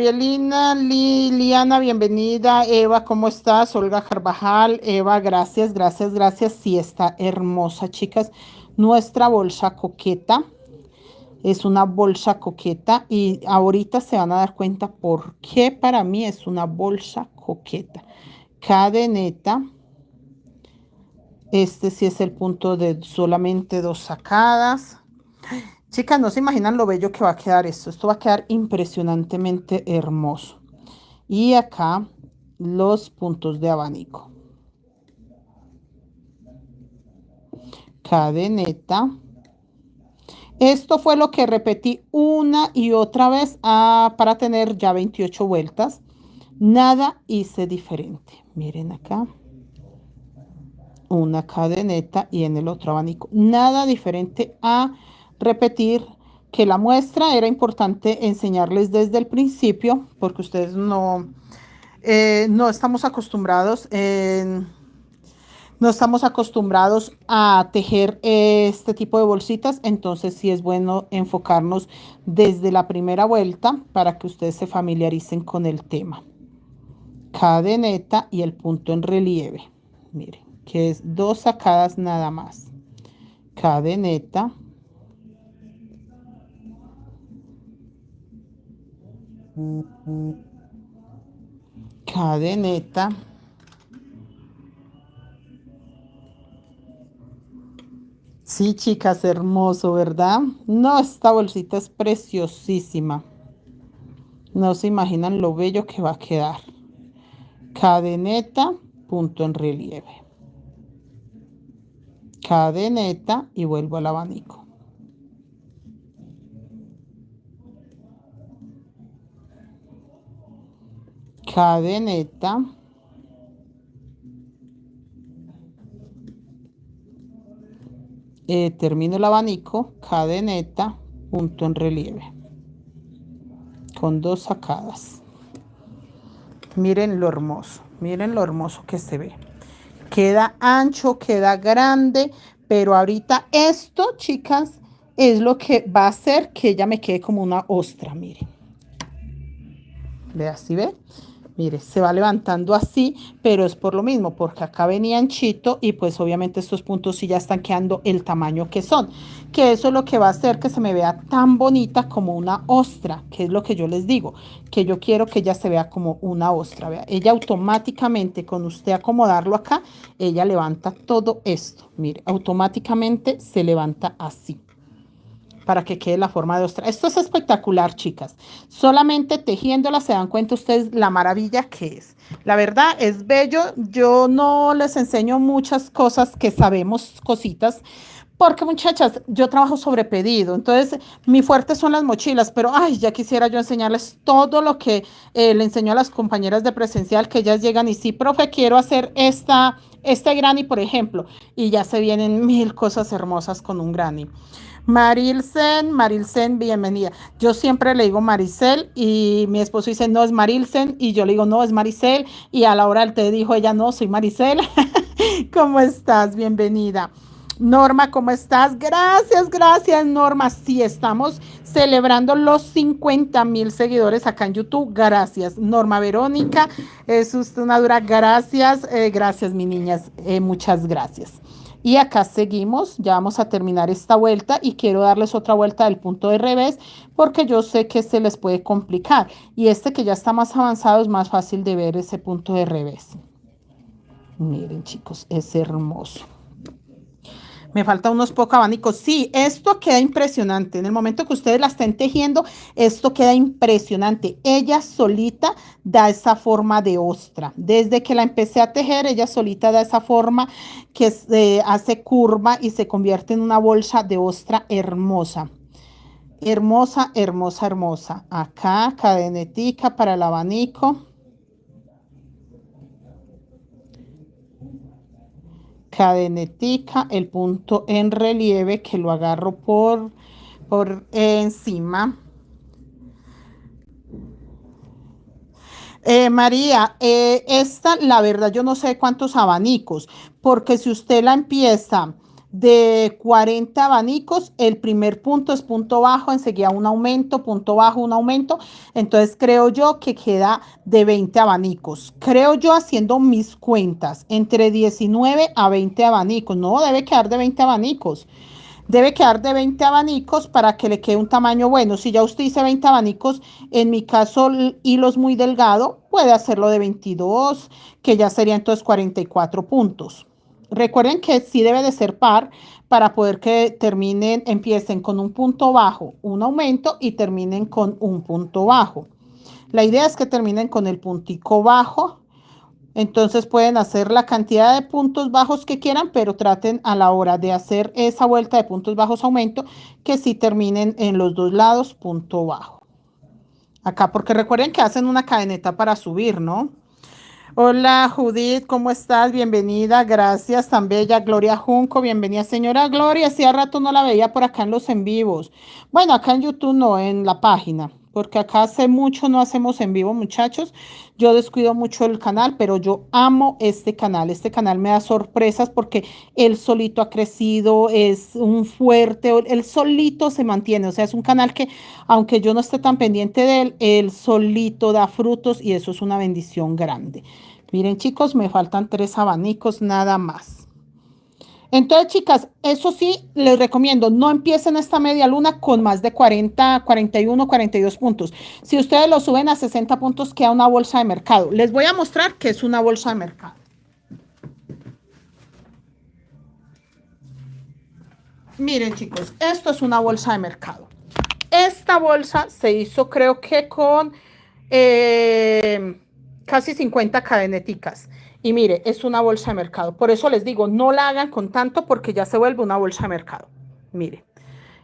Liliana, bienvenida. Eva, ¿cómo estás? Olga Carvajal, Eva, gracias, gracias, gracias. Sí, está hermosa, chicas. Nuestra bolsa coqueta es una bolsa coqueta, y ahorita se van a dar cuenta por qué para mí es una bolsa coqueta. Cadeneta. Este sí es el punto de solamente 2 sacadas. Chicas, no se imaginan lo bello que va a quedar esto. Esto va a quedar impresionantemente hermoso. Y acá los puntos de abanico. Cadeneta. Esto fue lo que repetí una y otra vez para tener ya 28 vueltas. Nada hice diferente. Miren acá. Una cadeneta y en el otro abanico. Nada diferente a repetir, que la muestra era importante enseñarles desde el principio, porque ustedes no estamos acostumbrados no estamos acostumbrados a tejer este tipo de bolsitas. Entonces sí es bueno enfocarnos desde la primera vuelta para que ustedes se familiaricen con el tema. Cadeneta y el punto en relieve, miren, que es 2 sacadas nada más. Cadeneta, cadeneta. Sí, chicas, hermoso, ¿verdad? No, esta bolsita es preciosísima. No se imaginan lo bello que va a quedar. Cadeneta, punto en relieve. Cadeneta y vuelvo al abanico. Cadeneta. Termino el abanico, cadeneta, punto en relieve. Con 2 sacadas. Miren lo hermoso que se ve. Queda ancho, queda grande, pero ahorita esto, chicas, es lo que va a hacer que ella me quede como una ostra, miren. Vea, ¿sí ve? Mire, se va levantando así, pero es por lo mismo, porque acá venía anchito y pues obviamente estos puntos sí ya están quedando el tamaño que son. Que eso es lo que va a hacer que se me vea tan bonita como una ostra, que es lo que yo les digo, que yo quiero que ella se vea como una ostra. Vea, ella automáticamente, con usted acomodarlo acá, ella levanta todo esto. Mire, automáticamente se levanta así, para que quede la forma de ostra. Esto es espectacular, chicas. Solamente tejiéndola se dan cuenta ustedes la maravilla que es. La verdad es bello. Yo no les enseño muchas cosas que sabemos, cositas, porque muchachas, yo trabajo sobre pedido, entonces mi fuerte son las mochilas, pero ay, ya quisiera yo enseñarles todo lo que le enseño a las compañeras de presencial, que ellas llegan y sí, profe, quiero hacer este granny, por ejemplo, y ya se vienen mil cosas hermosas con un granny. Marilsen, bienvenida. Yo siempre le digo Maricel y mi esposo dice, no, es Marilsen, y yo le digo, no, es Maricel, y a la hora del té dijo ella, no, soy Maricel. ¿Cómo estás? Bienvenida. Norma, ¿cómo estás? Gracias, Norma. Sí, estamos celebrando los 50,000 seguidores acá en YouTube. Gracias, Norma Verónica. Es usted una dura. Gracias, mi niñas. Muchas gracias. Y acá seguimos, ya vamos a terminar esta vuelta y quiero darles otra vuelta del punto de revés porque yo sé que se les puede complicar y este que ya está más avanzado es más fácil de ver ese punto de revés. Miren, chicos, es hermoso. Me falta unos pocos abanicos. Sí, esto queda impresionante. En el momento que ustedes la estén tejiendo, esto queda impresionante. Ella solita da esa forma de ostra. Desde que la empecé a tejer, ella solita da esa forma que se hace curva y se convierte en una bolsa de ostra hermosa. Hermosa, hermosa, hermosa. Acá, cadenetica para el abanico. Cadenetica, el punto en relieve que lo agarro por encima. María, esta, la verdad, yo no sé cuántos abanicos, porque si usted la empieza de 40 abanicos, el primer punto es punto bajo, enseguida un aumento, punto bajo, un aumento. Entonces creo yo que queda de 20 abanicos. Creo yo haciendo mis cuentas, entre 19 a 20 abanicos. No, debe quedar de 20 abanicos. Debe quedar de 20 abanicos para que le quede un tamaño bueno. Si ya usted dice 20 abanicos, en mi caso hilos muy delgado, puede hacerlo de 22, que ya sería entonces 44 puntos. Recuerden que sí debe de ser par para poder que terminen, empiecen con un punto bajo, un aumento y terminen con un punto bajo. La idea es que terminen con el puntico bajo. Entonces pueden hacer la cantidad de puntos bajos que quieran, pero traten a la hora de hacer esa vuelta de puntos bajos aumento que sí terminen en los dos lados punto bajo. Acá, porque recuerden que hacen una cadeneta para subir, ¿no? Hola Judith, ¿cómo estás? Bienvenida, gracias, tan bella. Gloria Junco, bienvenida señora Gloria. Hacía rato no la veía por acá en los en vivos. Bueno, acá en YouTube no, en la página, porque acá hace mucho no hacemos en vivo, muchachos. Yo descuido mucho el canal, pero yo amo este canal. Este canal me da sorpresas porque él solito ha crecido, es un fuerte, él solito se mantiene. O sea, es un canal que, aunque yo no esté tan pendiente de él, él solito da frutos y eso es una bendición grande. Miren, chicos, me faltan 3 abanicos nada más. Entonces, chicas, eso sí, les recomiendo, no empiecen esta media luna con más de 40, 41, 42 puntos. Si ustedes lo suben a 60 puntos, queda una bolsa de mercado. Les voy a mostrar qué es una bolsa de mercado. Miren, chicos, esto es una bolsa de mercado. Esta bolsa se hizo, creo que con eh, casi 50 cadeneticas. Y mire, es una bolsa de mercado. Por eso les digo, no la hagan con tanto porque ya se vuelve una bolsa de mercado. Mire,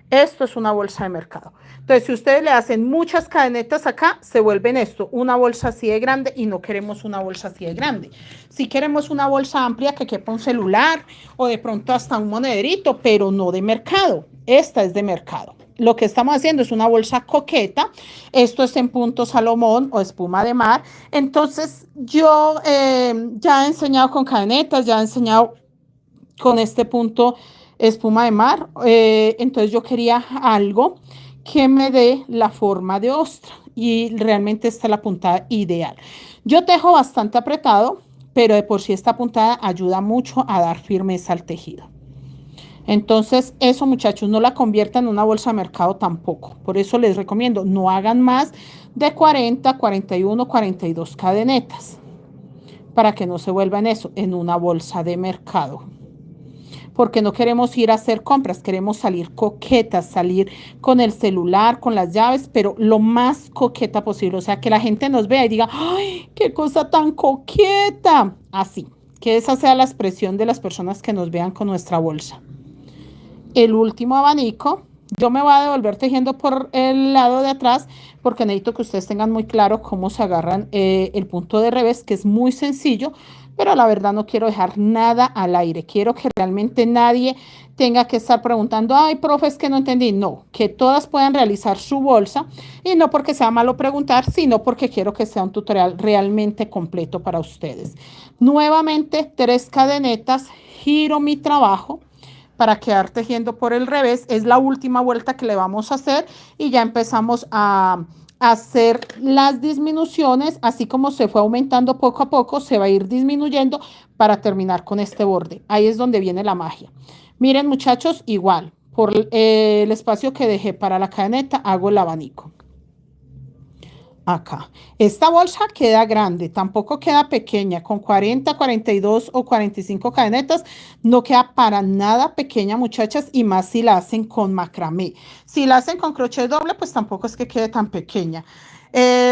esto es una bolsa de mercado. Entonces, si ustedes le hacen muchas cadenetas acá, se vuelven esto, una bolsa así de grande y no queremos una bolsa así de grande. Si queremos una bolsa amplia que quepa un celular o de pronto hasta un monederito, pero no de mercado. Esta es de mercado. Lo que estamos haciendo es una bolsa coqueta. Esto es en punto Salomón o espuma de mar. Entonces, yo ya he enseñado con cadenetas, ya he enseñado con este punto espuma de mar. Entonces yo quería algo que me dé la forma de ostra y realmente esta es la puntada ideal. Yo tejo bastante apretado, pero de por sí esta puntada ayuda mucho a dar firmeza al tejido. Entonces, eso muchachos, no la conviertan en una bolsa de mercado tampoco. Por eso les recomiendo, no hagan más de 40, 41, 42 cadenetas para que no se vuelva en eso, en una bolsa de mercado. Porque no queremos ir a hacer compras, queremos salir coquetas, salir con el celular, con las llaves, pero lo más coqueta posible. O sea, que la gente nos vea y diga, ¡ay, qué cosa tan coqueta! Así, que esa sea la expresión de las personas que nos vean con nuestra bolsa. El último abanico, yo me voy a devolver tejiendo por el lado de atrás porque necesito que ustedes tengan muy claro cómo se agarran el punto de revés, que es muy sencillo, pero la verdad no quiero dejar nada al aire. Quiero que realmente nadie tenga que estar preguntando, ay, profe, es que no entendí. No, que todas puedan realizar su bolsa y no porque sea malo preguntar, sino porque quiero que sea un tutorial realmente completo para ustedes. Nuevamente, 3 cadenetas, giro mi trabajo para quedar tejiendo por el revés. Es la última vuelta que le vamos a hacer y ya empezamos a hacer las disminuciones, así como se fue aumentando poco a poco, se va a ir disminuyendo para terminar con este borde. Ahí es donde viene la magia. Miren muchachos, igual, por el espacio que dejé para la cadeneta, hago el abanico. Acá. Esta bolsa queda grande, tampoco queda pequeña, con 40, 42 o 45 cadenetas, no queda para nada pequeña, muchachas, y más si la hacen con macramé. Si la hacen con crochet doble, pues tampoco es que quede tan pequeña.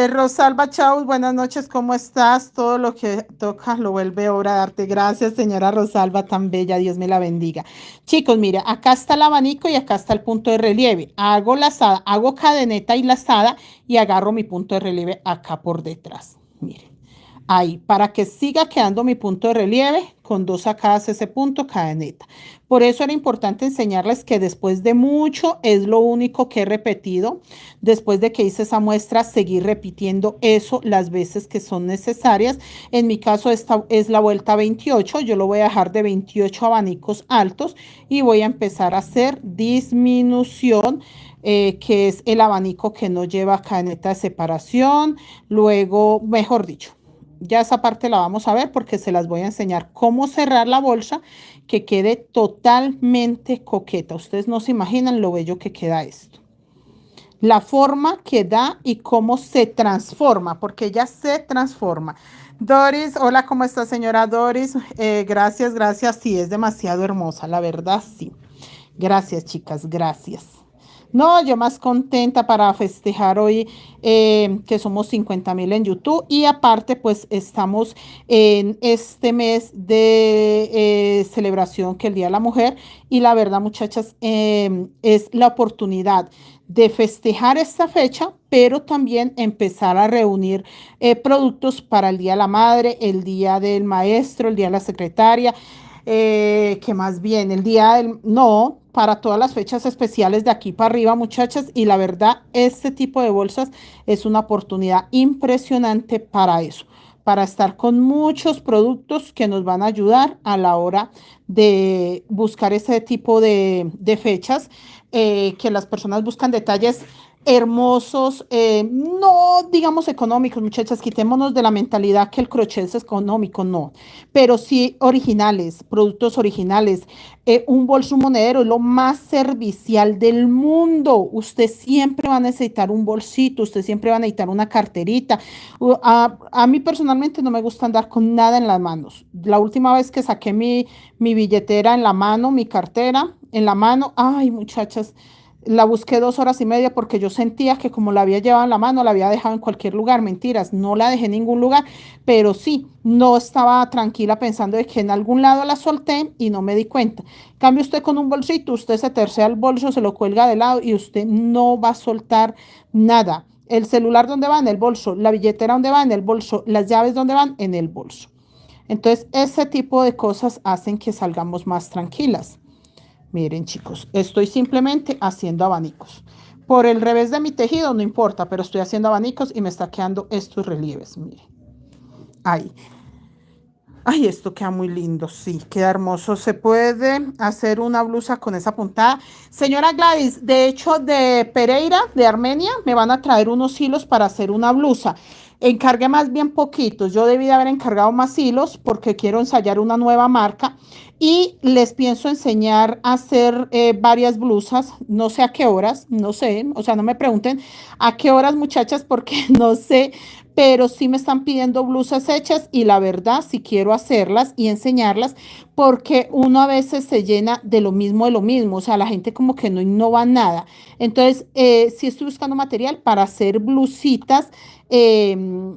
Rosalba Chaus, buenas noches, ¿cómo estás? Todo lo que toca lo vuelve obra de arte. Gracias, señora Rosalba, tan bella, Dios me la bendiga. Chicos, mire, acá está el abanico y acá está el punto de relieve. Hago lazada, hago cadeneta y lazada y agarro mi punto de relieve acá por detrás. Mire, ahí, para que siga quedando mi punto de relieve, con 2 sacadas ese punto, cadeneta. Por eso era importante enseñarles que después de mucho, es lo único que he repetido, después de que hice esa muestra, seguir repitiendo eso las veces que son necesarias. En mi caso, esta es la vuelta 28, yo lo voy a dejar de 28 abanicos altos y voy a empezar a hacer disminución, que es el abanico que no lleva cadeneta de separación. Luego, mejor dicho, ya esa parte la vamos a ver porque se las voy a enseñar cómo cerrar la bolsa que quede totalmente coqueta. Ustedes no se imaginan lo bello que queda esto. La forma que da y cómo se transforma, porque ella se transforma. Doris, hola, ¿cómo está, señora Doris? Gracias, gracias. Sí, es demasiado hermosa, la verdad, sí. Gracias, chicas, gracias. No, yo más contenta para festejar hoy, que somos 50,000 en YouTube y aparte pues estamos en este mes de celebración que el Día de la Mujer y la verdad muchachas, es la oportunidad de festejar esta fecha, pero también empezar a reunir productos para el Día de la Madre, el Día del Maestro, el Día de la Secretaria, que más bien el día del, no, para todas las fechas especiales de aquí para arriba, muchachas, y la verdad, este tipo de bolsas es una oportunidad impresionante para eso, para estar con muchos productos que nos van a ayudar a la hora de buscar ese tipo de fechas, que las personas buscan detalles hermosos, no digamos económicos, muchachas, quitémonos de la mentalidad que el crochet es económico, no, pero sí originales, productos originales. Un bolso, un monedero es lo más servicial del mundo. Usted siempre va a necesitar un bolsito, usted siempre va a necesitar una carterita. A mí personalmente no me gusta andar con nada en las manos. La última vez que saqué mi billetera en la mano, mi cartera en la mano, ay muchachas, La busqué 2 horas y media porque yo sentía que como la había llevado en la mano, la había dejado en cualquier lugar. Mentiras, no la dejé en ningún lugar, pero sí, no estaba tranquila pensando de que en algún lado la solté y no me di cuenta. Cambio usted con un bolsito, usted se tercia el bolso, se lo cuelga de lado y usted no va a soltar nada. El celular dónde va en el bolso, la billetera dónde va en el bolso, las llaves dónde van en el bolso. Entonces, ese tipo de cosas hacen que salgamos más tranquilas. Miren, chicos, estoy simplemente haciendo abanicos. Por el revés de mi tejido, no importa, pero estoy haciendo abanicos y me está quedando estos relieves. Miren, ahí. Ay, esto queda muy lindo, sí, queda hermoso. Se puede hacer una blusa con esa puntada. Señora Gladys, de hecho, de Pereira, de Armenia, me van a traer unos hilos para hacer una blusa. Encargué más bien poquitos. Yo debí de haber encargado más hilos porque quiero ensayar una nueva marca y les pienso enseñar a hacer varias blusas. No sé a qué horas, no sé, o sea, no me pregunten a qué horas, muchachas, porque no sé, pero sí me están pidiendo blusas hechas y la verdad sí quiero hacerlas y enseñarlas porque uno a veces se llena de lo mismo, o sea, la gente como que no innova nada. Entonces, sí estoy buscando material para hacer blusitas eh,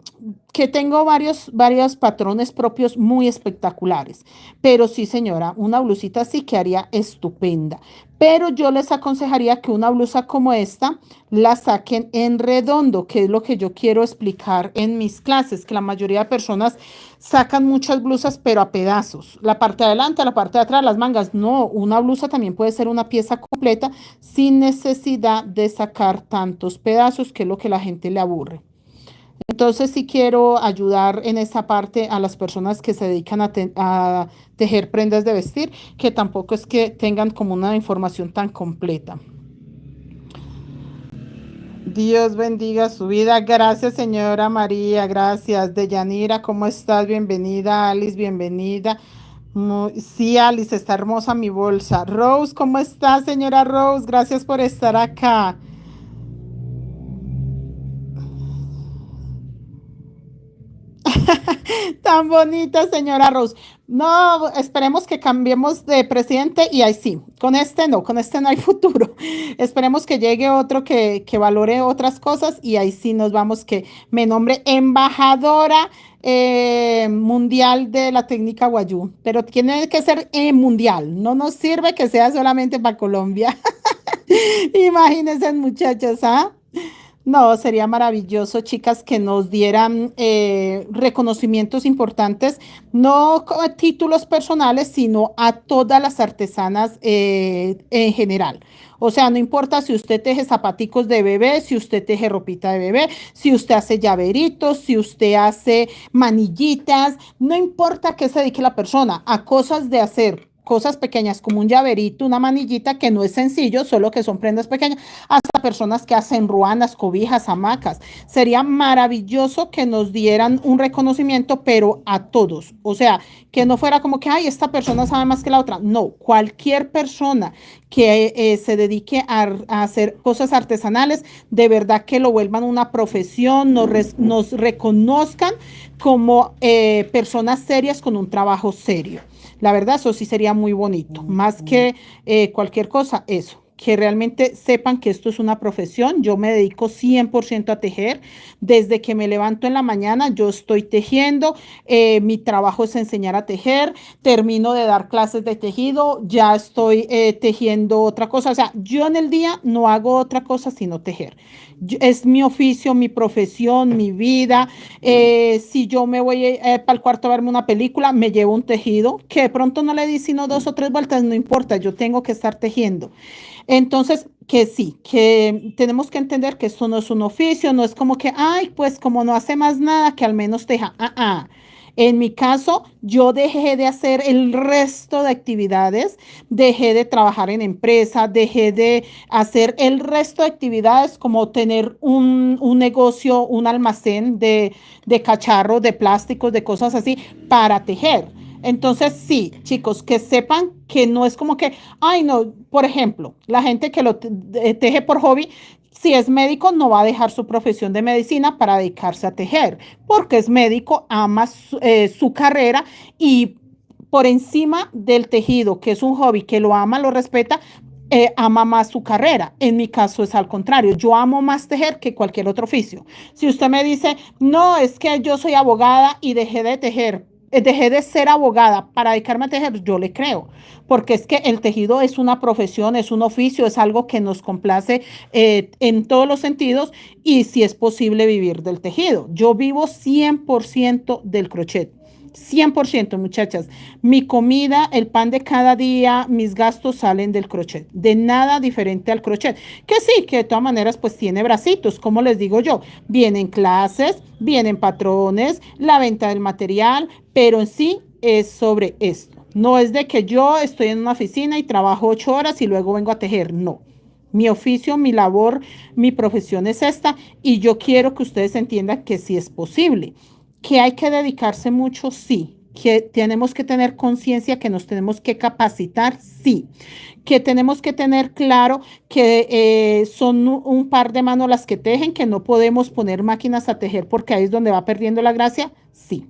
que tengo varios patrones propios muy espectaculares. Pero sí, señora, una blusita sí quedaría estupenda. Pero yo les aconsejaría que una blusa como esta la saquen en redondo, que es lo que yo quiero explicar en mis clases, que la mayoría de personas sacan muchas blusas, pero a pedazos. La parte de adelante, la parte de atrás, las mangas. No, una blusa también puede ser una pieza completa sin necesidad de sacar tantos pedazos, que es lo que la gente le aburre. Entonces, sí quiero ayudar en esa parte a las personas que se dedican a tejer prendas de vestir, que tampoco es que tengan como una información tan completa. Dios bendiga su vida. Gracias, señora María. Gracias. Deyanira, ¿cómo estás? Bienvenida. Alice, bienvenida. Sí, Alice, está hermosa mi bolsa. Rose, ¿cómo está, señora Rose? Gracias por estar acá. Tan bonita, señora Rose. No, esperemos que cambiemos de presidente y ahí sí, con este no hay futuro. Esperemos que llegue otro que valore otras cosas y ahí sí nos vamos, que me nombre embajadora mundial de la técnica Guayú, pero tiene que ser mundial, no nos sirve que sea solamente para Colombia. Imagínense, muchachos, ¿ah? No, sería maravilloso, chicas, que nos dieran reconocimientos importantes, no como títulos personales, sino a todas las artesanas en general. O sea, no importa si usted teje zapaticos de bebé, si usted teje ropita de bebé, si usted hace llaveritos, si usted hace manillitas, no importa qué se dedique la persona, a cosas de hacer. Cosas pequeñas como un llaverito, una manillita, que no es sencillo, solo que son prendas pequeñas, hasta personas que hacen ruanas, cobijas, hamacas. Sería maravilloso que nos dieran un reconocimiento, pero a todos. O sea, que no fuera como que, ay, esta persona sabe más que la otra. No, cualquier persona que se dedique a hacer cosas artesanales, de verdad que lo vuelvan una profesión, nos reconozcan como personas serias con un trabajo serio. La verdad, eso sí sería muy bonito. Más que cualquier cosa, eso. Que realmente sepan que esto es una profesión. Yo me dedico 100% a tejer. Desde que me levanto en la mañana, yo estoy tejiendo. Mi trabajo es enseñar a tejer. Termino de dar clases de tejido, ya estoy tejiendo otra cosa. O sea, yo en el día no hago otra cosa sino tejer. Es mi oficio, mi profesión, mi vida. Si yo me voy para el cuarto a verme una película, me llevo un tejido, que de pronto no le di sino 2 o 3 vueltas, no importa, yo tengo que estar tejiendo. Entonces, que sí, que tenemos que entender que esto no es un oficio, no es como que, ay, pues como no hace más nada, que al menos teja. En mi caso, yo dejé de hacer el resto de actividades, dejé de trabajar en empresa, dejé de hacer el resto de actividades como tener un negocio, un almacén de cacharros, de plásticos, de cosas así, para tejer. Entonces, sí, chicos, que sepan que no es como que, ay, no, por ejemplo, la gente que lo teje por hobby, si es médico, no va a dejar su profesión de medicina para dedicarse a tejer, porque es médico, ama su carrera y por encima del tejido, que es un hobby, que lo ama, lo respeta, ama más su carrera. En mi caso es al contrario. Yo amo más tejer que cualquier otro oficio. Si usted me dice, no, es que yo soy abogada y dejé de tejer, dejé de ser abogada para dedicarme a tejer, yo le creo, porque es que el tejido es una profesión, es un oficio, es algo que nos complace en todos los sentidos y si es posible vivir del tejido. Yo vivo 100% del crochet. 100%, muchachas. Mi comida, el pan de cada día, mis gastos salen del crochet. De nada diferente al crochet. Que sí, que de todas maneras pues tiene bracitos, como les digo yo. Vienen clases, vienen patrones, la venta del material, pero en sí es sobre esto. No es de que yo estoy en una oficina y trabajo 8 horas y luego vengo a tejer. No. Mi oficio, mi labor, mi profesión es esta y yo quiero que ustedes entiendan que sí es posible. Que hay que dedicarse mucho, sí. Que tenemos que tener conciencia, que nos tenemos que capacitar, sí. Que tenemos que tener claro que son un par de manos las que tejen, que no podemos poner máquinas a tejer porque ahí es donde va perdiendo la gracia, sí.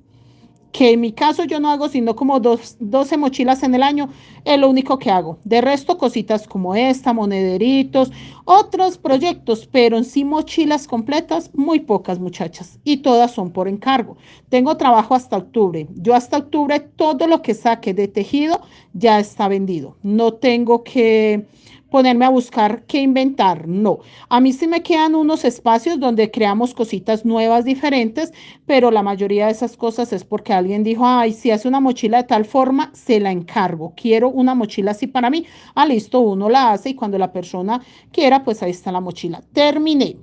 Que en mi caso yo no hago sino como 12 mochilas en el año, es lo único que hago. De resto, cositas como esta, monederitos, otros proyectos, pero en sí mochilas completas, muy pocas muchachas, y todas son por encargo. Tengo trabajo hasta octubre. Yo hasta octubre todo lo que saque de tejido ya está vendido. No tengo que ponerme a buscar qué inventar, no. A mí sí me quedan unos espacios donde creamos cositas nuevas, diferentes, pero la mayoría de esas cosas es porque alguien dijo, ay, si hace una mochila de tal forma, se la encargo. Quiero una mochila así para mí. Ah, listo, uno la hace y cuando la persona quiera, pues ahí está la mochila. Terminé.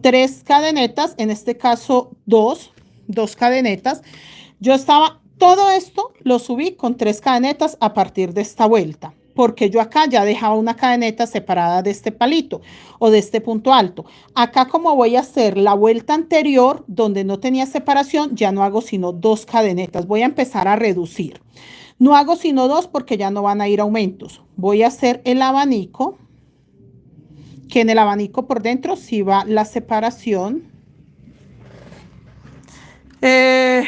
3 cadenetas, en este caso dos cadenetas. Yo estaba, todo esto lo subí con 3 cadenetas a partir de esta vuelta, porque yo acá ya dejaba una cadeneta separada de este palito o de este punto alto. Acá como voy a hacer la vuelta anterior donde no tenía separación, ya no hago sino 2 cadenetas. Voy a empezar a reducir. No hago sino 2 porque ya no van a ir aumentos. Voy a hacer el abanico, que en el abanico por dentro sí va la separación.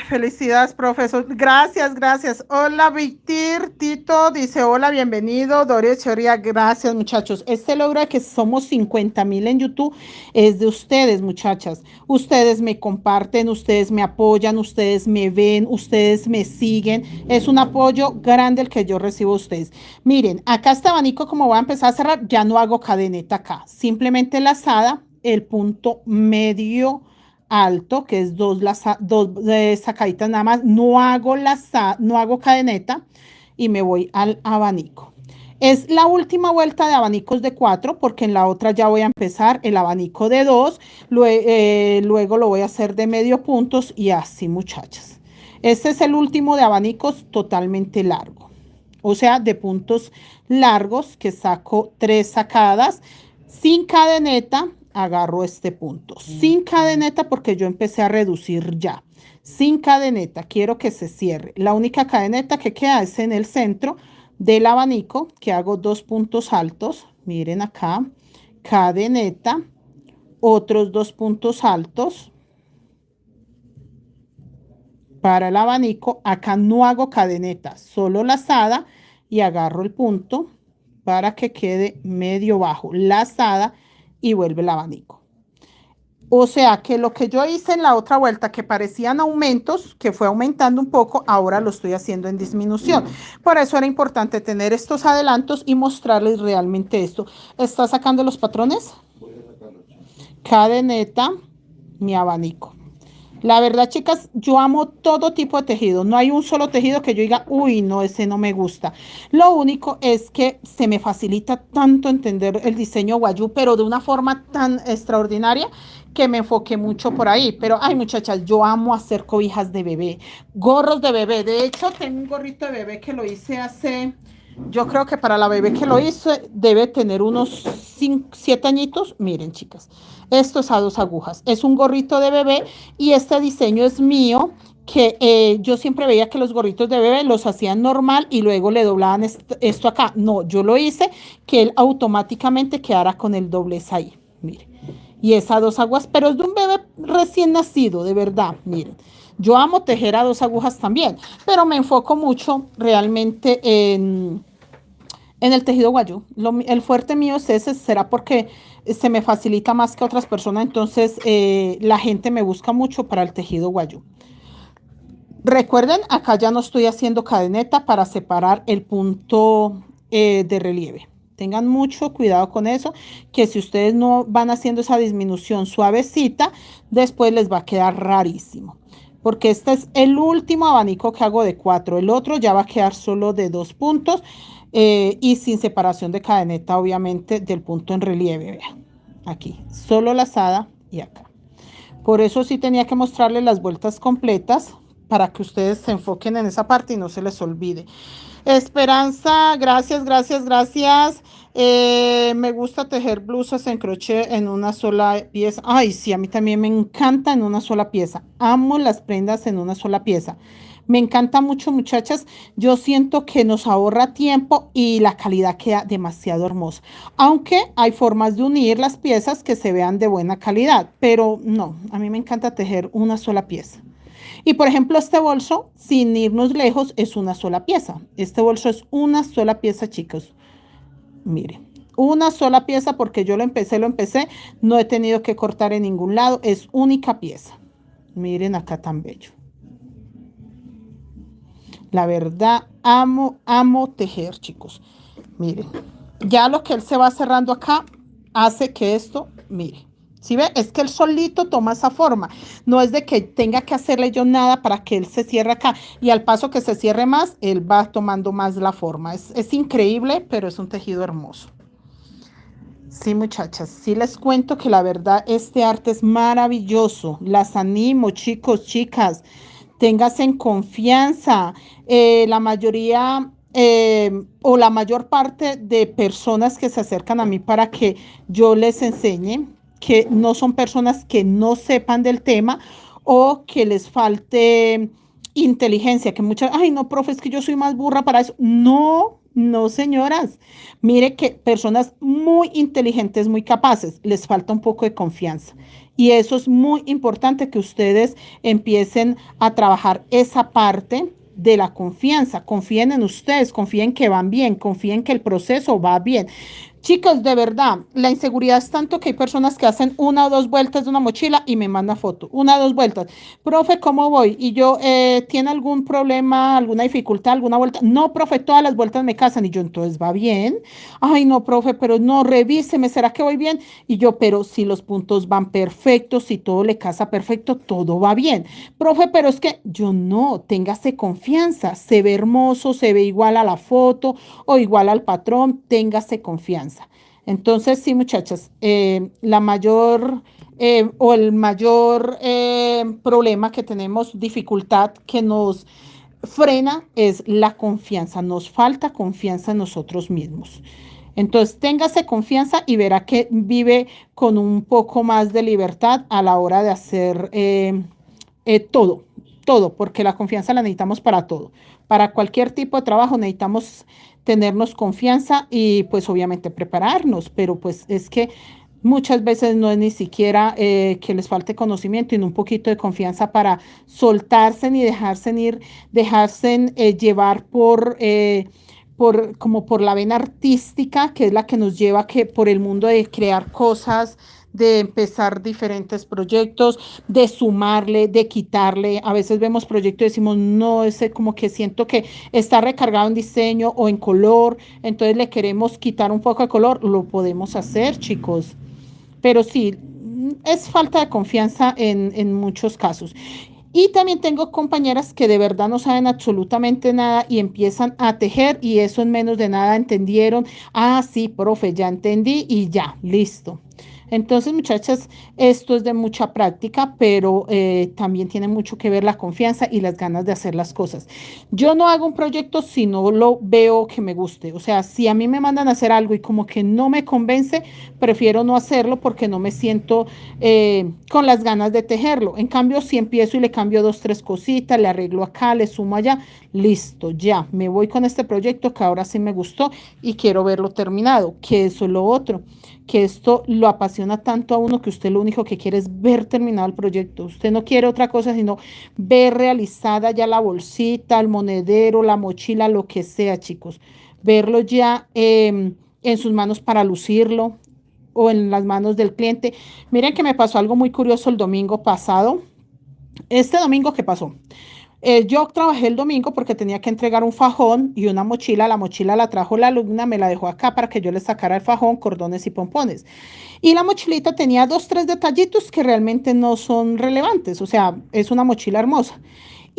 Felicidades, profesor. Gracias, gracias. Hola, Víctor. Tito dice, hola, bienvenido. Doria Echeverría, gracias, muchachos. Este logro de que somos 50,000 en YouTube es de ustedes, muchachas. Ustedes me comparten, ustedes me apoyan, ustedes me ven, ustedes me siguen. Es un apoyo grande el que yo recibo de ustedes. Miren, acá este abanico, como voy a empezar a cerrar, ya no hago cadeneta acá. Simplemente lazada, el punto medio alto, que es dos sacaditas nada más, no hago cadeneta y me voy al abanico. Es la última vuelta de abanicos de 4 porque en la otra ya voy a empezar el abanico de 2, luego lo voy a hacer de medio puntos y así, muchachas. Este es el último de abanicos totalmente largo, o sea, de puntos largos que saco 3 sacadas sin cadeneta. Agarro este punto sin cadeneta porque yo empecé a reducir ya sin cadeneta, quiero que se cierre. La única cadeneta que queda es en el centro del abanico, que hago 2 puntos altos, miren acá, cadeneta, otros 2 puntos altos para el abanico. Acá no hago cadeneta, solo lazada y agarro el punto para que quede medio bajo, lazada y vuelve el abanico. O sea que lo que yo hice en la otra vuelta, que parecían aumentos, que fue aumentando un poco, ahora lo estoy haciendo en disminución. Por eso era importante tener estos adelantos y mostrarles realmente esto. ¿Está sacando los patrones? Cadeneta, mi abanico. La verdad, chicas, yo amo todo tipo de tejido. No hay un solo tejido que yo diga, uy, no, ese no me gusta. Lo único es que se me facilita tanto entender el diseño guayú, pero de una forma tan extraordinaria que me enfoqué mucho por ahí. Pero, ay, muchachas, yo amo hacer cobijas de bebé, gorros de bebé. De hecho, tengo un gorrito de bebé que lo hice hace... Yo creo que para la bebé que lo hice debe tener unos 7 añitos. Miren, chicas, esto es a 2 agujas. Es un gorrito de bebé y este diseño es mío, que yo siempre veía que los gorritos de bebé los hacían normal y luego le doblaban esto acá. No, yo lo hice que él automáticamente quedara con el doblez ahí. Miren. Y es a 2 aguas, pero es de un bebé recién nacido, de verdad, miren. Yo amo tejer a 2 agujas también, pero me enfoco mucho realmente En el tejido guayú, el fuerte mío es ese, será porque se me facilita más que otras personas, entonces la gente me busca mucho para el tejido guayú. Recuerden, acá ya no estoy haciendo cadeneta para separar el punto de relieve. Tengan mucho cuidado con eso, que si ustedes no van haciendo esa disminución suavecita, después les va a quedar rarísimo. Porque este es el último abanico que hago de 4. El otro ya va a quedar solo de 2 puntos y sin separación de cadeneta, obviamente, del punto en relieve. Vean, aquí, solo lazada y acá. Por eso sí tenía que mostrarles las vueltas completas para que ustedes se enfoquen en esa parte y no se les olvide. Esperanza, gracias, gracias, gracias. Me gusta tejer blusas en crochet en una sola pieza. Ay, sí, a mí también me encanta en una sola pieza. Amo las prendas en una sola pieza. Me encanta mucho, muchachas. Yo siento que nos ahorra tiempo y la calidad queda demasiado hermosa. Aunque hay formas de unir las piezas que se vean de buena calidad, pero no, a mí me encanta tejer una sola pieza. Y por ejemplo, este bolso, sin irnos lejos, es una sola pieza. Este bolso es una sola pieza, chicos. Mire, una sola pieza porque yo lo empecé, no he tenido que cortar en ningún lado, es única pieza. Miren acá tan bello. La verdad, amo, amo tejer, chicos. Miren, ya lo que él se va cerrando acá hace que esto, mire, ¿sí ve? Es que él solito toma esa forma. No es de que tenga que hacerle yo nada para que él se cierre acá. Y al paso que se cierre más, él va tomando más la forma. Es increíble, pero es un tejido hermoso. Sí, muchachas, sí les cuento que la verdad este arte es maravilloso. Las animo, chicos, chicas, ténganse en confianza. La mayoría o la mayor parte de personas que se acercan a mí para que yo les enseñe, que no son personas que no sepan del tema o que les falte inteligencia, que muchas, ay, no, profe, es que yo soy más burra para eso. No, no, señoras. Mire que personas muy inteligentes, muy capaces, les falta un poco de confianza. Y eso es muy importante que ustedes empiecen a trabajar esa parte de la confianza. Confíen en ustedes, confíen que van bien, confíen que el proceso va bien. Chicos, de verdad, la inseguridad es tanto que hay personas que hacen una o dos vueltas de una mochila y me mandan foto. Una o dos vueltas. Profe, ¿cómo voy? Y yo, ¿tiene algún problema, alguna dificultad, alguna vuelta? No, profe, todas las vueltas me casan. Y yo, entonces, ¿va bien? Ay, no, profe, pero no, revíseme, ¿será que voy bien? Y yo, pero si los puntos van perfectos, si todo le casa perfecto, todo va bien. Profe, pero es que yo no, téngase confianza. Se ve hermoso, se ve igual a la foto o igual al patrón, téngase confianza. Entonces, sí, muchachas, la mayor o el mayor problema que tenemos, dificultad que nos frena es la confianza. Nos falta confianza en nosotros mismos. Entonces, téngase confianza y verá que vive con un poco más de libertad a la hora de hacer todo, todo, porque la confianza la necesitamos para todo. Para cualquier tipo de trabajo necesitamos tenernos confianza y pues obviamente prepararnos, pero pues es que muchas veces no es ni siquiera que les falte conocimiento, sino un poquito de confianza para soltarse y dejarse ir, dejarse llevar como por la vena artística, que es la que nos lleva que por el mundo de crear cosas, de empezar diferentes proyectos, de sumarle, de quitarle. A veces vemos proyectos y decimos, no, ese como que siento que está recargado en diseño o en color, entonces le queremos quitar un poco de color. Lo podemos hacer, chicos. Pero sí, es falta de confianza en muchos casos. Y también tengo compañeras que de verdad no saben absolutamente nada y empiezan a tejer y eso en menos de nada entendieron. Ah, sí, profe, ya entendí y ya, listo. Entonces, muchachas, esto es de mucha práctica, pero también tiene mucho que ver la confianza y las ganas de hacer las cosas. Yo no hago un proyecto si no lo veo que me guste. O sea, si a mí me mandan a hacer algo y como que no me convence, prefiero no hacerlo porque no me siento con las ganas de tejerlo. En cambio, si empiezo y le cambio dos, tres cositas, le arreglo acá, le sumo allá, listo, ya, me voy con este proyecto que ahora sí me gustó y quiero verlo terminado, que eso es lo otro, que esto lo apasiona tanto a uno que usted lo único que quiere es ver terminado el proyecto. Usted no quiere otra cosa sino ver realizada ya la bolsita, el monedero, la mochila, lo que sea, chicos. verlo ya en sus manos para lucirlo o en las manos del cliente. Miren que me pasó algo muy curioso el domingo pasado. Este domingo, ¿qué pasó? Yo trabajé el domingo porque tenía que entregar un fajón y una mochila. La mochila la trajo la alumna, me la dejó acá para que yo le sacara el fajón, cordones y pompones. Y la mochilita tenía dos, tres detallitos que realmente no son relevantes. O sea, es una mochila hermosa.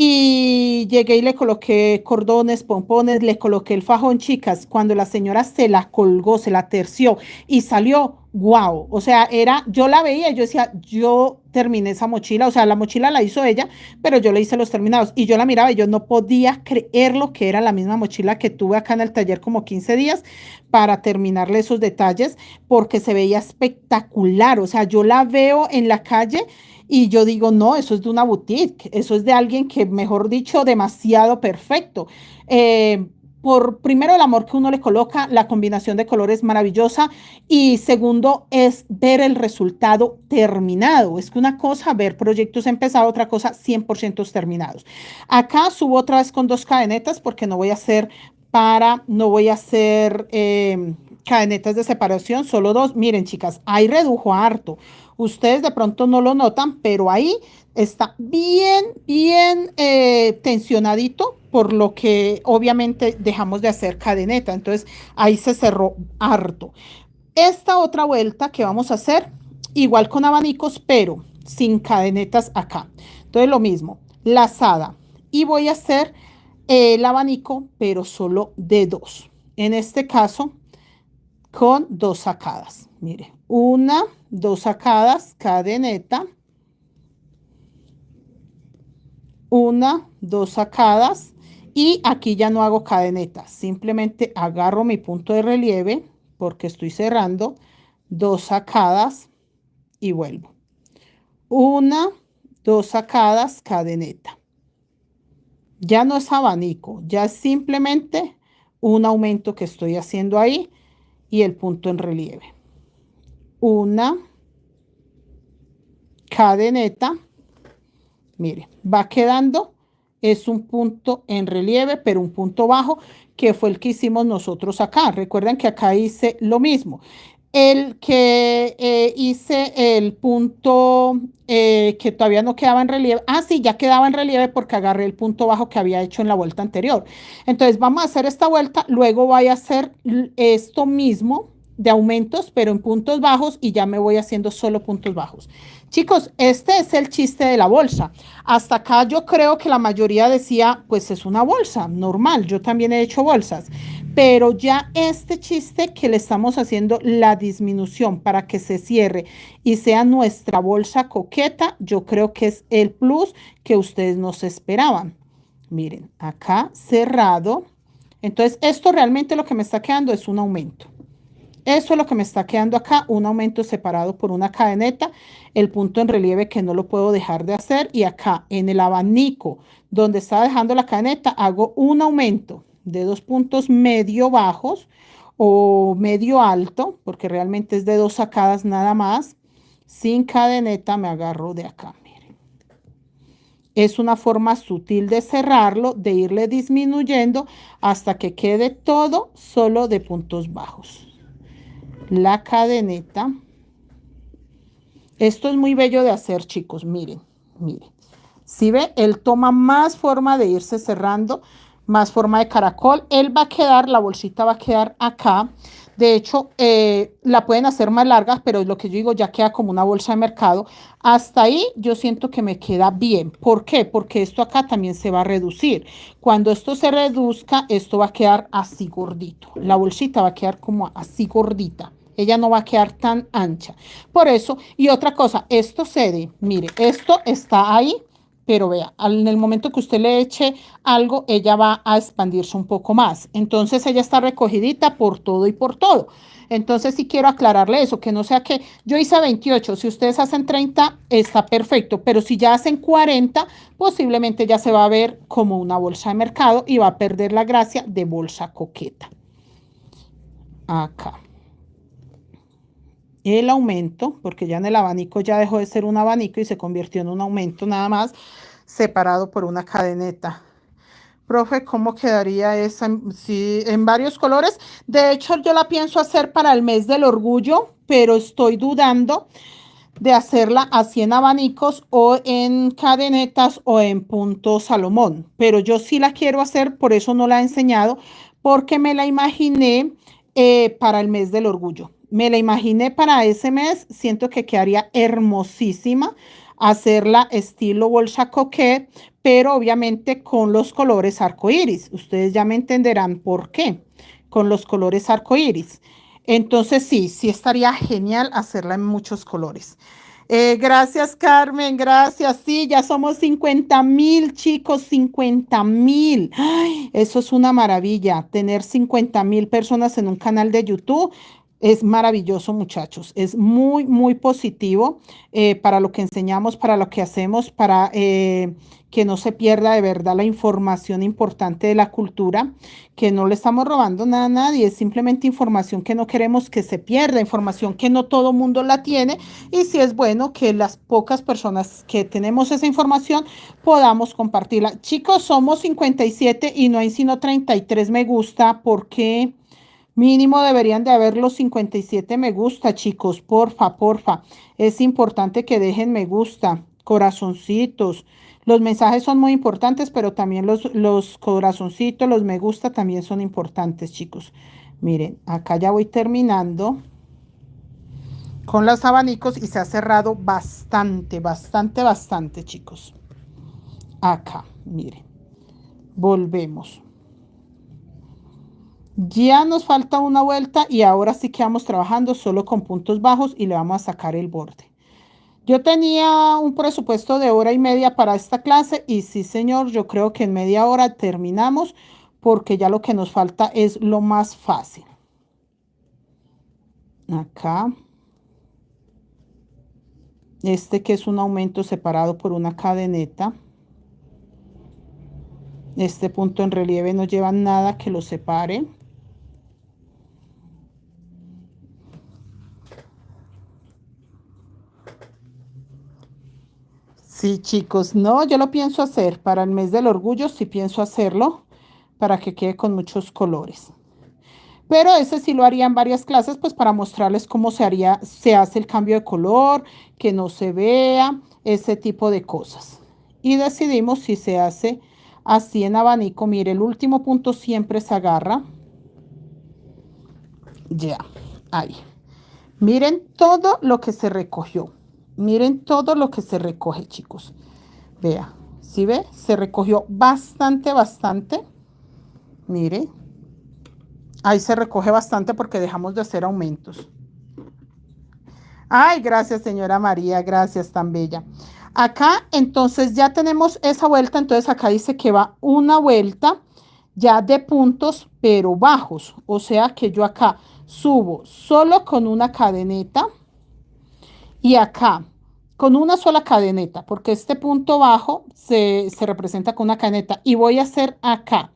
Y llegué y le coloqué cordones, pompones, le coloqué el fajón, chicas. Cuando la señora se la colgó, se la terció y salió, wow. O sea, era, yo la veía y yo decía, yo terminé esa mochila. O sea, la mochila la hizo ella, pero yo le hice los terminados. Y yo la miraba y yo no podía creerlo que era la misma mochila que tuve acá en el taller como 15 días para terminarle esos detalles, porque se veía espectacular. O sea, yo la veo en la calle y yo digo, no, eso es de una boutique, eso es de alguien que, mejor dicho, demasiado perfecto. Por primero el amor que uno le coloca, la combinación de colores maravillosa y segundo es ver el resultado terminado. Es que una cosa, ver proyectos empezados, otra cosa, 100% terminados. Acá subo otra vez con dos cadenetas porque no voy a hacer cadenetas de separación, solo dos. Miren, chicas, ahí redujo harto. Ustedes de pronto no lo notan, pero ahí está bien, bien tensionadito, por lo que obviamente dejamos de hacer cadeneta. Entonces ahí se cerró harto. Esta otra vuelta que vamos a hacer, igual con abanicos, pero sin cadenetas acá. Entonces lo mismo, lazada. Y voy a hacer el abanico, pero solo de dos. En este caso, con dos sacadas. Mire, una, dos sacadas, cadeneta, una, dos sacadas y aquí ya no hago cadeneta, simplemente agarro mi punto de relieve porque estoy cerrando, dos sacadas y vuelvo. Una, dos sacadas, cadeneta. Ya no es abanico, ya es simplemente un aumento que estoy haciendo ahí y el punto en relieve. Una cadeneta, mire, va quedando, es un punto en relieve, pero un punto bajo, que fue el que hicimos nosotros acá. Recuerden que acá hice lo mismo. El que hice el punto que todavía no quedaba en relieve. Ah, sí, ya quedaba en relieve porque agarré el punto bajo que había hecho en la vuelta anterior. Entonces vamos a hacer esta vuelta, luego voy a hacer esto mismo de aumentos, pero en puntos bajos y ya me voy haciendo solo puntos bajos. Chicos, este es el chiste de la bolsa. Hasta acá yo creo que la mayoría decía, pues es una bolsa normal. Yo también he hecho bolsas. Pero ya este chiste que le estamos haciendo la disminución para que se cierre y sea nuestra bolsa coqueta, yo creo que es el plus que ustedes nos esperaban. Miren, acá cerrado. Entonces, esto realmente lo que me está quedando es un aumento. Eso es lo que me está quedando acá, un aumento separado por una cadeneta, el punto en relieve que no lo puedo dejar de hacer y acá en el abanico donde está dejando la cadeneta hago un aumento de dos puntos medio bajos o medio alto, porque realmente es de dos sacadas nada más. Sin cadeneta me agarro de acá, miren. Es una forma sutil de cerrarlo, de irle disminuyendo hasta que quede todo solo de puntos bajos. La cadeneta. Esto es muy bello de hacer, chicos. Miren, miren. Si ve, él toma más forma de irse cerrando, más forma de caracol. Él va a quedar, la bolsita va a quedar acá. De hecho, la pueden hacer más larga, pero es lo que yo digo, ya queda como una bolsa de mercado. Hasta ahí yo siento que me queda bien. ¿Por qué? Porque esto acá también se va a reducir. Cuando esto se reduzca, esto va a quedar así gordito. La bolsita va a quedar como así gordita. Ella no va a quedar tan ancha. Por eso, y otra cosa, esto cede. Mire, esto está ahí, pero vea, en el momento que usted le eche algo, ella va a expandirse un poco más. Entonces, ella está recogidita por todo y por todo. Entonces, sí quiero aclararle eso, que no sea que yo hice 28, si ustedes hacen 30, está perfecto, pero si ya hacen 40, posiblemente ya se va a ver como una bolsa de mercado y va a perder la gracia de bolsa coqueta. Acá el aumento, porque ya en el abanico ya dejó de ser un abanico y se convirtió en un aumento nada más, separado por una cadeneta. Profe, ¿cómo quedaría esa? Sí, en varios colores. De hecho, yo la pienso hacer para el mes del orgullo, pero estoy dudando de hacerla así en abanicos o en cadenetas o en punto Salomón. Pero yo sí la quiero hacer, por eso no la he enseñado, porque me la imaginé para el mes del orgullo. Me la imaginé para ese mes, siento que quedaría hermosísima hacerla estilo bolsa coquette, pero obviamente con los colores arcoíris. Ustedes ya me entenderán por qué, con los colores arcoíris. Entonces sí, sí estaría genial hacerla en muchos colores. Gracias, Carmen, gracias. Sí, ya somos 50,000 chicos, 50,000. Ay, eso es una maravilla. Tener 50,000 personas en un canal de YouTube es maravilloso, muchachos. Es muy, muy positivo para lo que enseñamos, para lo que hacemos, para que no se pierda de verdad la información importante de la cultura, que no le estamos robando nada a nadie, es simplemente información que no queremos que se pierda, información que no todo mundo la tiene y si es bueno que las pocas personas que tenemos esa información podamos compartirla. Chicos, somos 57 y no hay sino 33 me gusta porque mínimo deberían de haber los 57 me gusta, chicos, porfa, porfa. Es importante que dejen me gusta, corazoncitos. Los mensajes son muy importantes, pero también los corazoncitos, los me gusta también son importantes, chicos. Miren, acá ya voy terminando con los abanicos y se ha cerrado bastante, bastante, bastante, chicos. Acá, miren, volvemos. Ya nos falta una vuelta y ahora sí que vamos trabajando solo con puntos bajos y le vamos a sacar el borde. Yo tenía un presupuesto de 1 hora y media para esta clase y sí, señor, yo creo que en media hora terminamos porque ya lo que nos falta es lo más fácil. Acá. Este que es un aumento separado por una cadeneta. Este punto en relieve no lleva nada que lo separe. Sí, chicos, no, yo lo pienso hacer para el mes del orgullo, sí pienso hacerlo para que quede con muchos colores. Pero ese sí lo haría en varias clases, pues para mostrarles cómo se haría, se hace el cambio de color, que no se vea, ese tipo de cosas. Y decidimos si se hace así en abanico. Mire, el último punto siempre se agarra. Ya, ahí. Miren todo lo que se recogió. Miren todo lo que se recoge, chicos. Vea, ¿sí ve? Se recogió bastante, bastante. Mire, ahí se recoge bastante porque dejamos de hacer aumentos. Ay, gracias, señora María, gracias, tan bella. Acá, entonces, ya tenemos esa vuelta. Entonces, acá dice que va una vuelta ya de puntos, pero bajos. O sea que yo acá subo solo con una cadeneta y acá con una sola cadeneta, porque este punto bajo se representa con una cadeneta. Y voy a hacer acá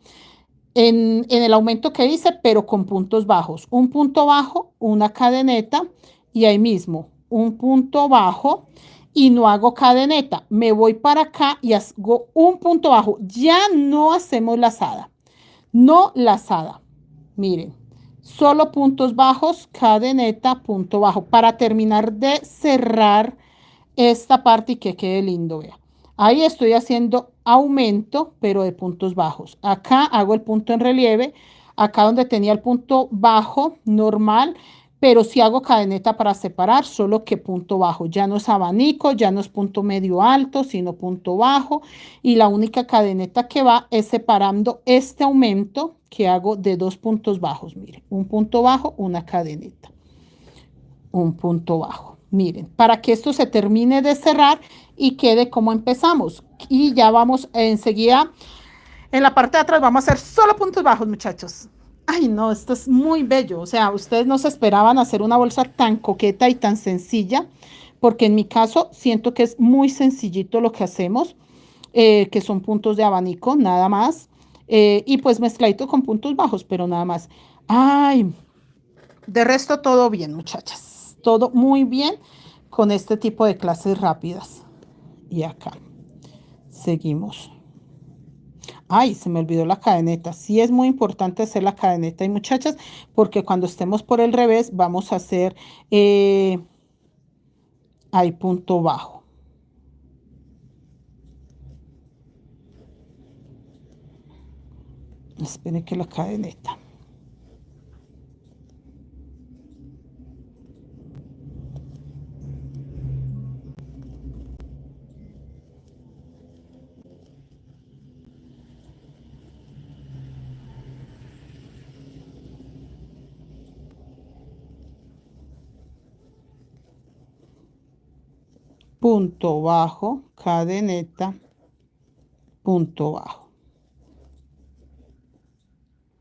en el aumento que hice, pero con puntos bajos. Un punto bajo, una cadeneta y ahí mismo un punto bajo y no hago cadeneta. Me voy para acá y hago un punto bajo. Ya no hacemos lazada. No lazada. Miren, solo puntos bajos, cadeneta, punto bajo para terminar de cerrar esta parte y que quede lindo, vea. Ahí estoy haciendo aumento, pero de puntos bajos. Acá hago el punto en relieve, acá donde tenía el punto bajo normal, pero sí hago cadeneta para separar, solo que punto bajo. Ya no es abanico, ya no es punto medio alto, sino punto bajo. Y la única cadeneta que va es separando este aumento que hago de dos puntos bajos. Miren, un punto bajo, una cadeneta, un punto bajo. Miren, para que esto se termine de cerrar y quede como empezamos. Y ya vamos enseguida, en la parte de atrás vamos a hacer solo puntos bajos, muchachos. Ay, no, esto es muy bello. O sea, ustedes no se esperaban hacer una bolsa tan coqueta y tan sencilla, porque en mi caso siento que es muy sencillito lo que hacemos, que son puntos de abanico, nada más. Y pues mezcladito con puntos bajos, pero nada más. Ay, de resto todo bien, muchachas. Todo muy bien con este tipo de clases rápidas. Y acá seguimos. Ay, se me olvidó la cadeneta. Sí es muy importante hacer la cadeneta, y muchachas, porque cuando estemos por el revés vamos a hacer ahí punto bajo. Esperen que la cadeneta. Punto bajo, cadeneta, punto bajo.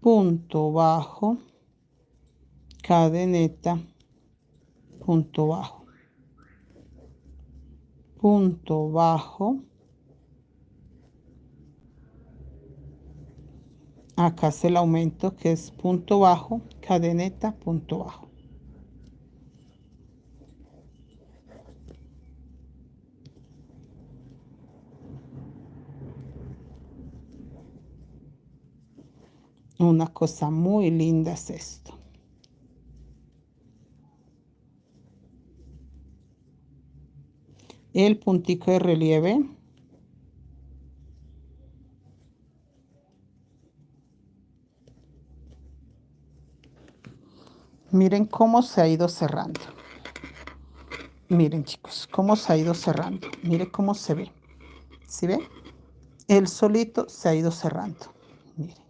Punto bajo, cadeneta, punto bajo. Punto bajo. Acá es el aumento, que es punto bajo, cadeneta, punto bajo. Una cosa muy linda es esto. El puntico de relieve. Miren cómo se ha ido cerrando. Miren, chicos, cómo se ha ido cerrando. Miren cómo se ve. ¿Sí ven? Él solito se ha ido cerrando. Miren.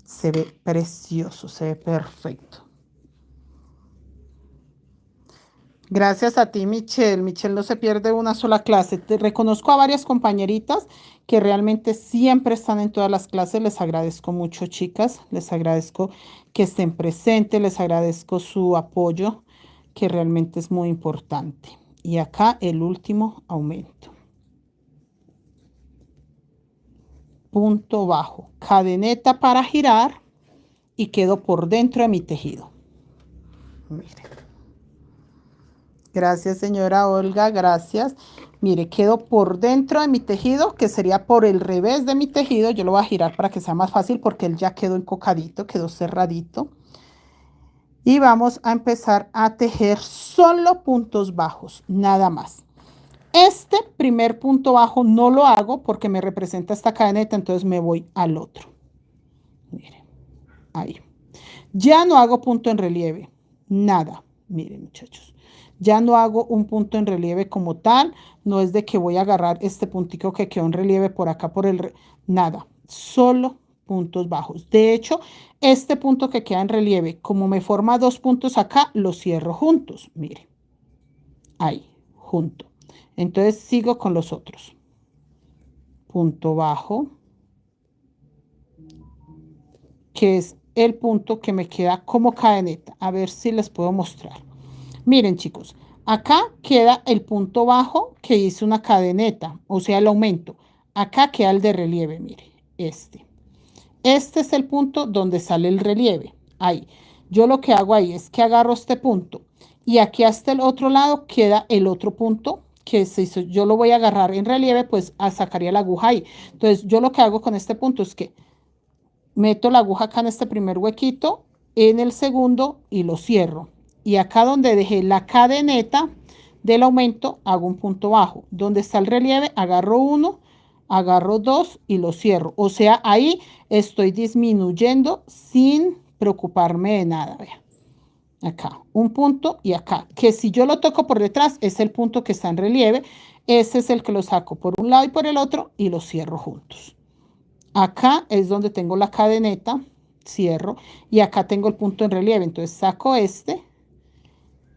Se ve precioso, se ve perfecto. Gracias a ti, Michelle. Michelle no se pierde una sola clase. Te reconozco a varias compañeritas que realmente siempre están en todas las clases. Les agradezco mucho, chicas. Les agradezco que estén presentes. Les agradezco su apoyo, que realmente es muy importante. Y acá el último aumento. Punto bajo. Cadeneta para girar y quedo por dentro de mi tejido. Miren. Gracias, señora Olga, gracias. Mire, quedo por dentro de mi tejido, que sería por el revés de mi tejido. Yo lo voy a girar para que sea más fácil porque él ya quedó encocadito, quedó cerradito. Y vamos a empezar a tejer solo puntos bajos, nada más. Este primer punto bajo no lo hago porque me representa esta cadeneta, entonces me voy al otro. Miren, ahí. Ya no hago punto en relieve, nada. Miren, muchachos. Ya no hago un punto en relieve como tal, no es de que voy a agarrar este puntico que quedó en relieve por acá, nada, solo puntos bajos. De hecho, este punto que queda en relieve, como me forma dos puntos acá, los cierro juntos, miren, ahí, junto. Entonces sigo con los otros. Punto bajo, que es el punto que me queda como cadeneta. A ver si les puedo mostrar. Miren, chicos, acá queda el punto bajo que hice una cadeneta, o sea, el aumento. Acá queda el de relieve, mire, este. Este es el punto donde sale el relieve. Ahí. Yo lo que hago ahí es que agarro este punto y aquí hasta el otro lado queda el otro punto que se hizo. Yo lo voy a agarrar en relieve, pues sacaría la aguja ahí. Entonces, yo lo que hago con este punto es que meto la aguja acá en este primer huequito, en el segundo y lo cierro. Y acá donde dejé la cadeneta del aumento, hago un punto bajo. Donde está el relieve, agarro uno, agarro dos y lo cierro. O sea, ahí estoy disminuyendo sin preocuparme de nada. Vean. Acá, un punto y acá. Que si yo lo toco por detrás, es el punto que está en relieve. Ese es el que lo saco por un lado y por el otro y lo cierro juntos. Acá es donde tengo la cadeneta, cierro, y acá tengo el punto en relieve. Entonces saco este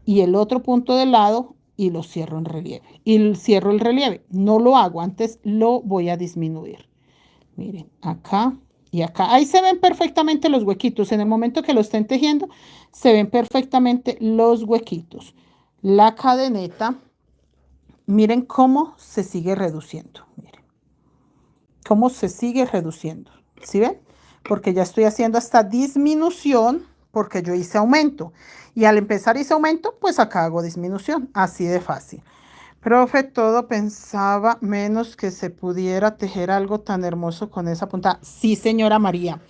y el otro punto del lado y lo cierro en relieve. Y cierro el relieve. No lo hago, antes lo voy a disminuir. Miren, acá y acá. Ahí se ven perfectamente los huequitos. En el momento que lo estén tejiendo, se ven perfectamente los huequitos. La cadeneta, miren cómo se sigue reduciendo. Miren cómo se sigue reduciendo. ¿Sí ven? Porque ya estoy haciendo esta disminución porque yo hice aumento. Y al empezar hice aumento, pues acá hago disminución. Así de fácil. Profe, todo pensaba menos que se pudiera tejer algo tan hermoso con esa puntada. Sí, señora María.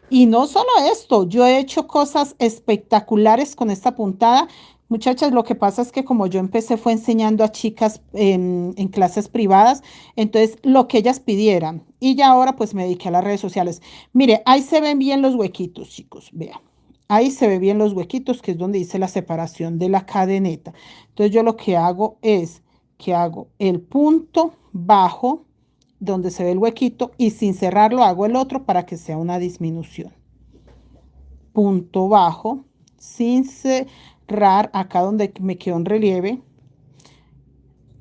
Y no solo esto, yo he hecho cosas espectaculares con esta puntada. Muchachas, lo que pasa es que como yo empecé fue enseñando a chicas en clases privadas, entonces lo que ellas pidieran. Y ya ahora pues me dediqué a las redes sociales. Mire, ahí se ven bien los huequitos, chicos, vean. Ahí se ve bien los huequitos, que es donde dice la separación de la cadeneta. Entonces yo lo que hago es que hago el punto bajo donde se ve el huequito y sin cerrarlo hago el otro para que sea una disminución. Punto bajo, sin cerrar acá donde me quedó en relieve.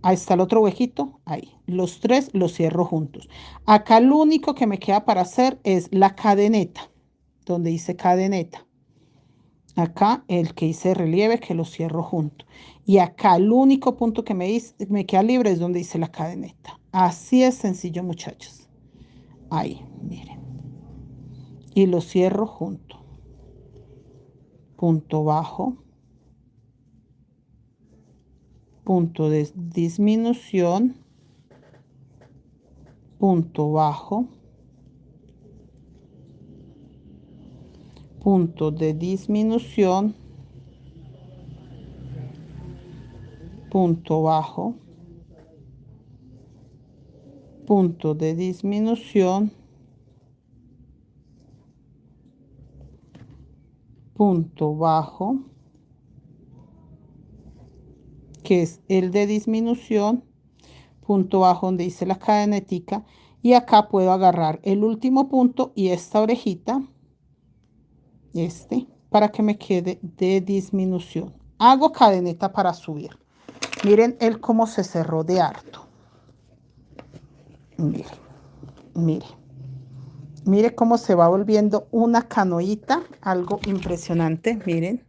Ahí está el otro huequito, ahí. Los tres los cierro juntos. Acá lo único que me queda para hacer es la cadeneta, donde dice cadeneta. Acá el que hice relieve que lo cierro junto. Y acá el único punto que me queda libre es donde dice la cadeneta. Así es sencillo, muchachos. Ahí, miren. Y lo cierro junto. Punto bajo. Punto de disminución. Punto bajo. Punto de disminución. Punto bajo. Punto de disminución. Punto bajo, que es el de disminución, punto bajo donde dice la cadenetica, y acá puedo agarrar el último punto y esta orejita, para que me quede de disminución. Hago cadeneta para subir. Miren el cómo se cerró de harto. Miren, miren. Mire cómo se va volviendo una canoita, algo impresionante, miren,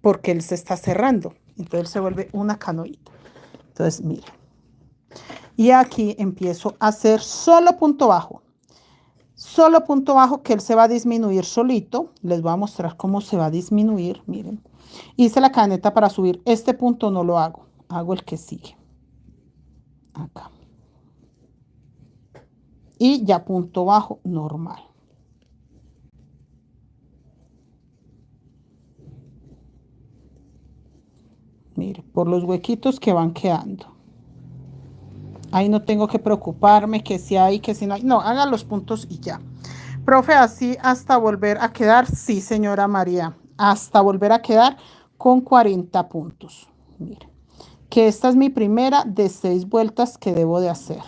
porque él se está cerrando. Entonces se vuelve una canoita. Entonces, miren. Y aquí empiezo a hacer solo punto bajo. Solo punto bajo que él se va a disminuir solito. Les voy a mostrar cómo se va a disminuir, miren. Hice la cadeneta para subir. Este punto no lo hago. Hago el que sigue. Acá. Y ya punto bajo normal. Mire, por los huequitos que van quedando. Ahí no tengo que preocuparme que si hay, que si no hay. No, haga los puntos y ya. Profe, así hasta volver a quedar. Sí, señora María. Hasta volver a quedar con 40 puntos. Mire, que esta es mi primera de 6 vueltas que debo de hacer.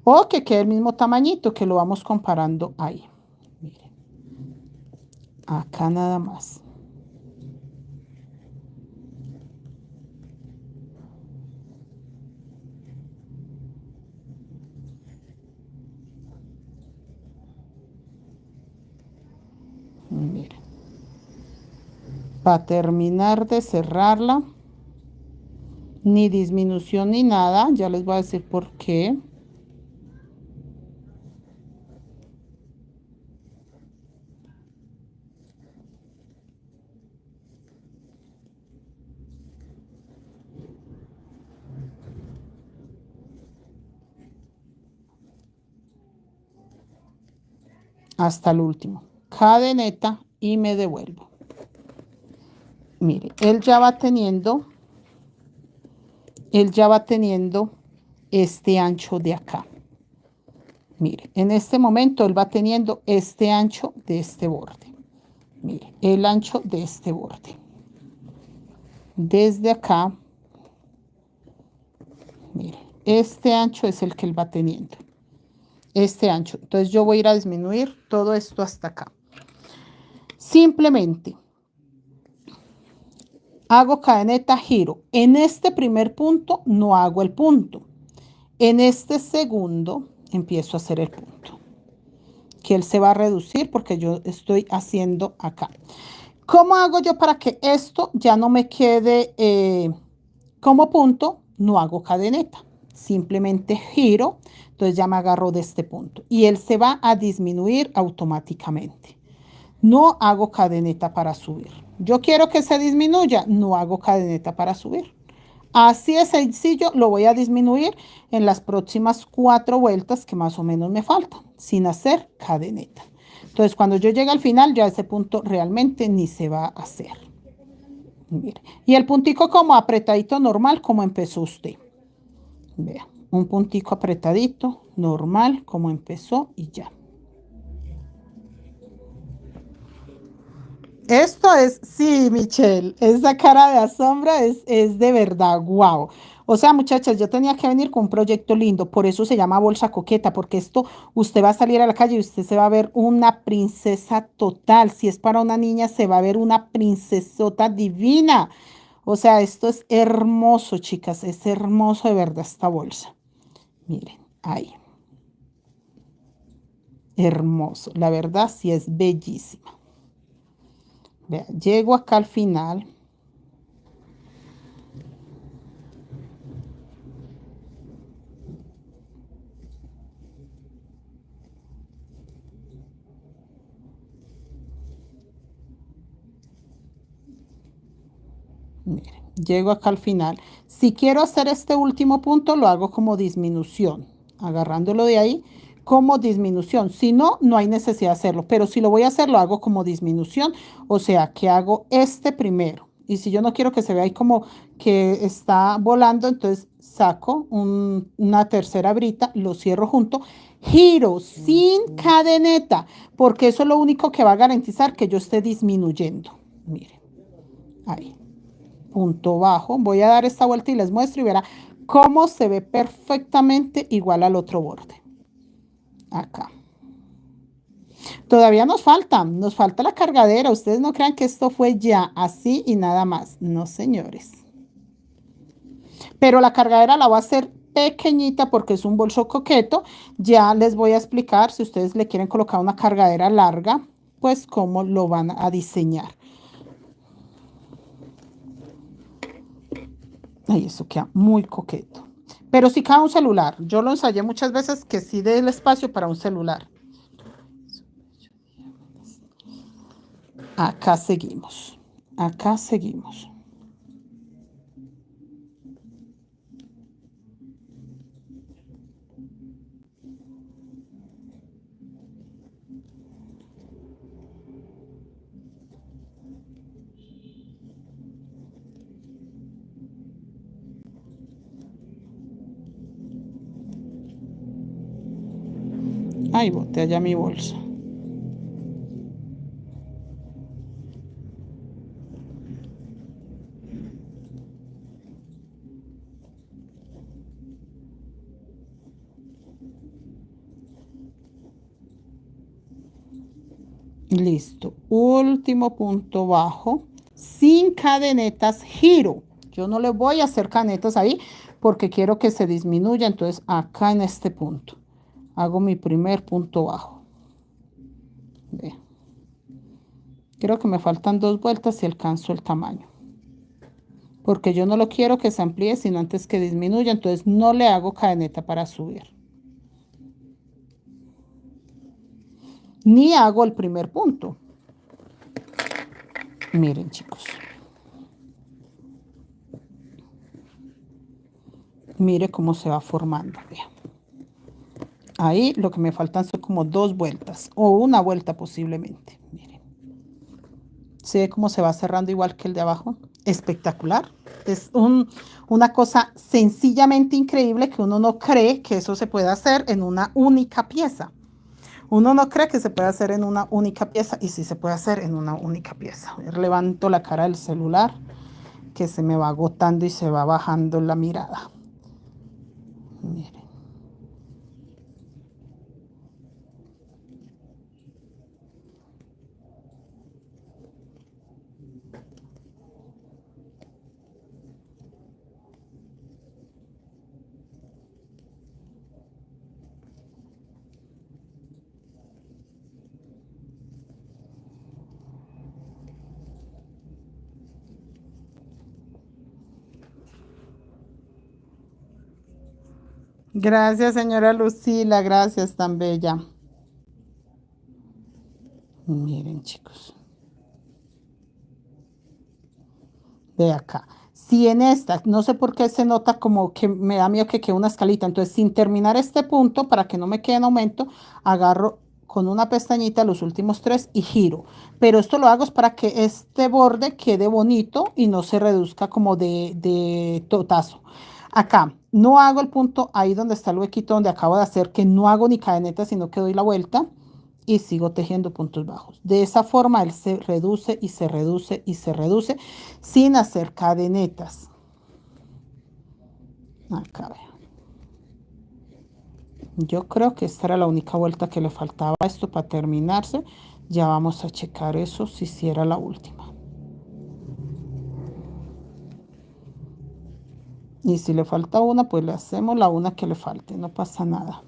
O que quede el mismo tamañito que lo vamos comparando ahí. Mire. Acá nada más. Mire. Para terminar de cerrarla, ni disminución ni nada, ya les voy a decir por qué. Hasta el último. Cadeneta y me devuelvo. Mire, él ya va teniendo este ancho de acá. Mire, en este momento él va teniendo este ancho de este borde. Mire, el ancho de este borde. Desde acá, mire, este ancho es el que él va teniendo. Este ancho. Entonces yo voy a ir a disminuir todo esto hasta acá. Simplemente hago cadeneta, giro. En este primer punto no hago el punto. En este segundo empiezo a hacer el punto. Que él se va a reducir porque yo estoy haciendo acá. ¿Cómo hago yo para que esto ya no me quede como punto? No hago cadeneta. Simplemente giro. Entonces ya me agarro de este punto. Y él se va a disminuir automáticamente. No hago cadeneta para subir. Yo quiero que se disminuya. No hago cadeneta para subir. Así de sencillo, lo voy a disminuir en las próximas 4 vueltas que más o menos me faltan, sin hacer cadeneta. Entonces, cuando yo llegue al final, ya ese punto realmente ni se va a hacer. Mire. Y el puntico como apretadito normal, como empezó usted. Vea, un puntico apretadito, normal, como empezó y ya. Esto es, sí, Michelle, esa cara de asombro es de verdad, wow. O sea, muchachas, yo tenía que venir con un proyecto lindo, por eso se llama bolsa coqueta, porque esto usted va a salir a la calle y usted se va a ver una princesa total. Si es para una niña, se va a ver una princesota divina. O sea, esto es hermoso, chicas, es hermoso de verdad esta bolsa. Miren, ahí, hermoso. La verdad, sí es bellísima. Vea, llego acá al final. Miren, llego acá al final. Si quiero hacer este último punto, lo hago como disminución, agarrándolo de ahí como disminución. Si no, no hay necesidad de hacerlo, pero si lo voy a hacer, lo hago como disminución, o sea, que hago este primero. Y si yo no quiero que se vea ahí como que está volando, entonces saco una tercera brita, lo cierro junto, giro sin cadeneta, porque eso es lo único que va a garantizar que yo esté disminuyendo. Miren, ahí punto bajo. Voy a dar esta vuelta y les muestro y verá cómo se ve perfectamente igual al otro borde. Acá. Todavía nos falta la cargadera. Ustedes no crean que esto fue ya así y nada más. No, señores. Pero la cargadera la voy a hacer pequeñita porque es un bolso coqueto. Ya les voy a explicar si ustedes le quieren colocar una cargadera larga, pues cómo lo van a diseñar. Ay, eso queda muy coqueto. Pero sí cabe un celular. Yo lo ensayé muchas veces que sí dé el espacio para un celular. Acá seguimos. Acá seguimos. Ahí boté allá mi bolsa. Listo. Último punto bajo. Sin cadenetas, giro. Yo no le voy a hacer cadenetas ahí porque quiero que se disminuya. Entonces, acá en este punto, hago mi primer punto bajo. Ve. Creo que me faltan 2 vueltas y alcanzo el tamaño. Porque yo no lo quiero que se amplíe, sino antes que disminuya. Entonces, no le hago cadeneta para subir. Ni hago el primer punto. Miren, chicos. Mire cómo se va formando. Vean. Ahí lo que me faltan son como 2 vueltas o una vuelta posiblemente. Miren. ¿Se ve cómo se va cerrando igual que el de abajo? Espectacular. Es una cosa sencillamente increíble que uno no cree que eso se puede hacer en una única pieza. Uno no cree que se puede hacer en una única pieza y sí se puede hacer en una única pieza. Levanto la cara del celular que se me va agotando y se va bajando la mirada. Miren. Gracias, señora Lucila, gracias, tan bella. Miren, chicos. De acá. Si en esta, no sé por qué se nota como que me da miedo que quede una escalita, entonces sin terminar este punto, para que no me quede en aumento, agarro con una pestañita los últimos tres y giro. Pero esto lo hago es para que este borde quede bonito y no se reduzca como de totazo. Acá, no hago el punto ahí donde está el huequito donde acabo de hacer, que no hago ni cadeneta, sino que doy la vuelta y sigo tejiendo puntos bajos. De esa forma él se reduce y se reduce y se reduce sin hacer cadenetas. Acá vean. Yo creo que esta era la única vuelta que le faltaba a esto para terminarse. Ya vamos a checar eso si era la última. Y si le falta una, pues le hacemos la una que le falte, no pasa nada.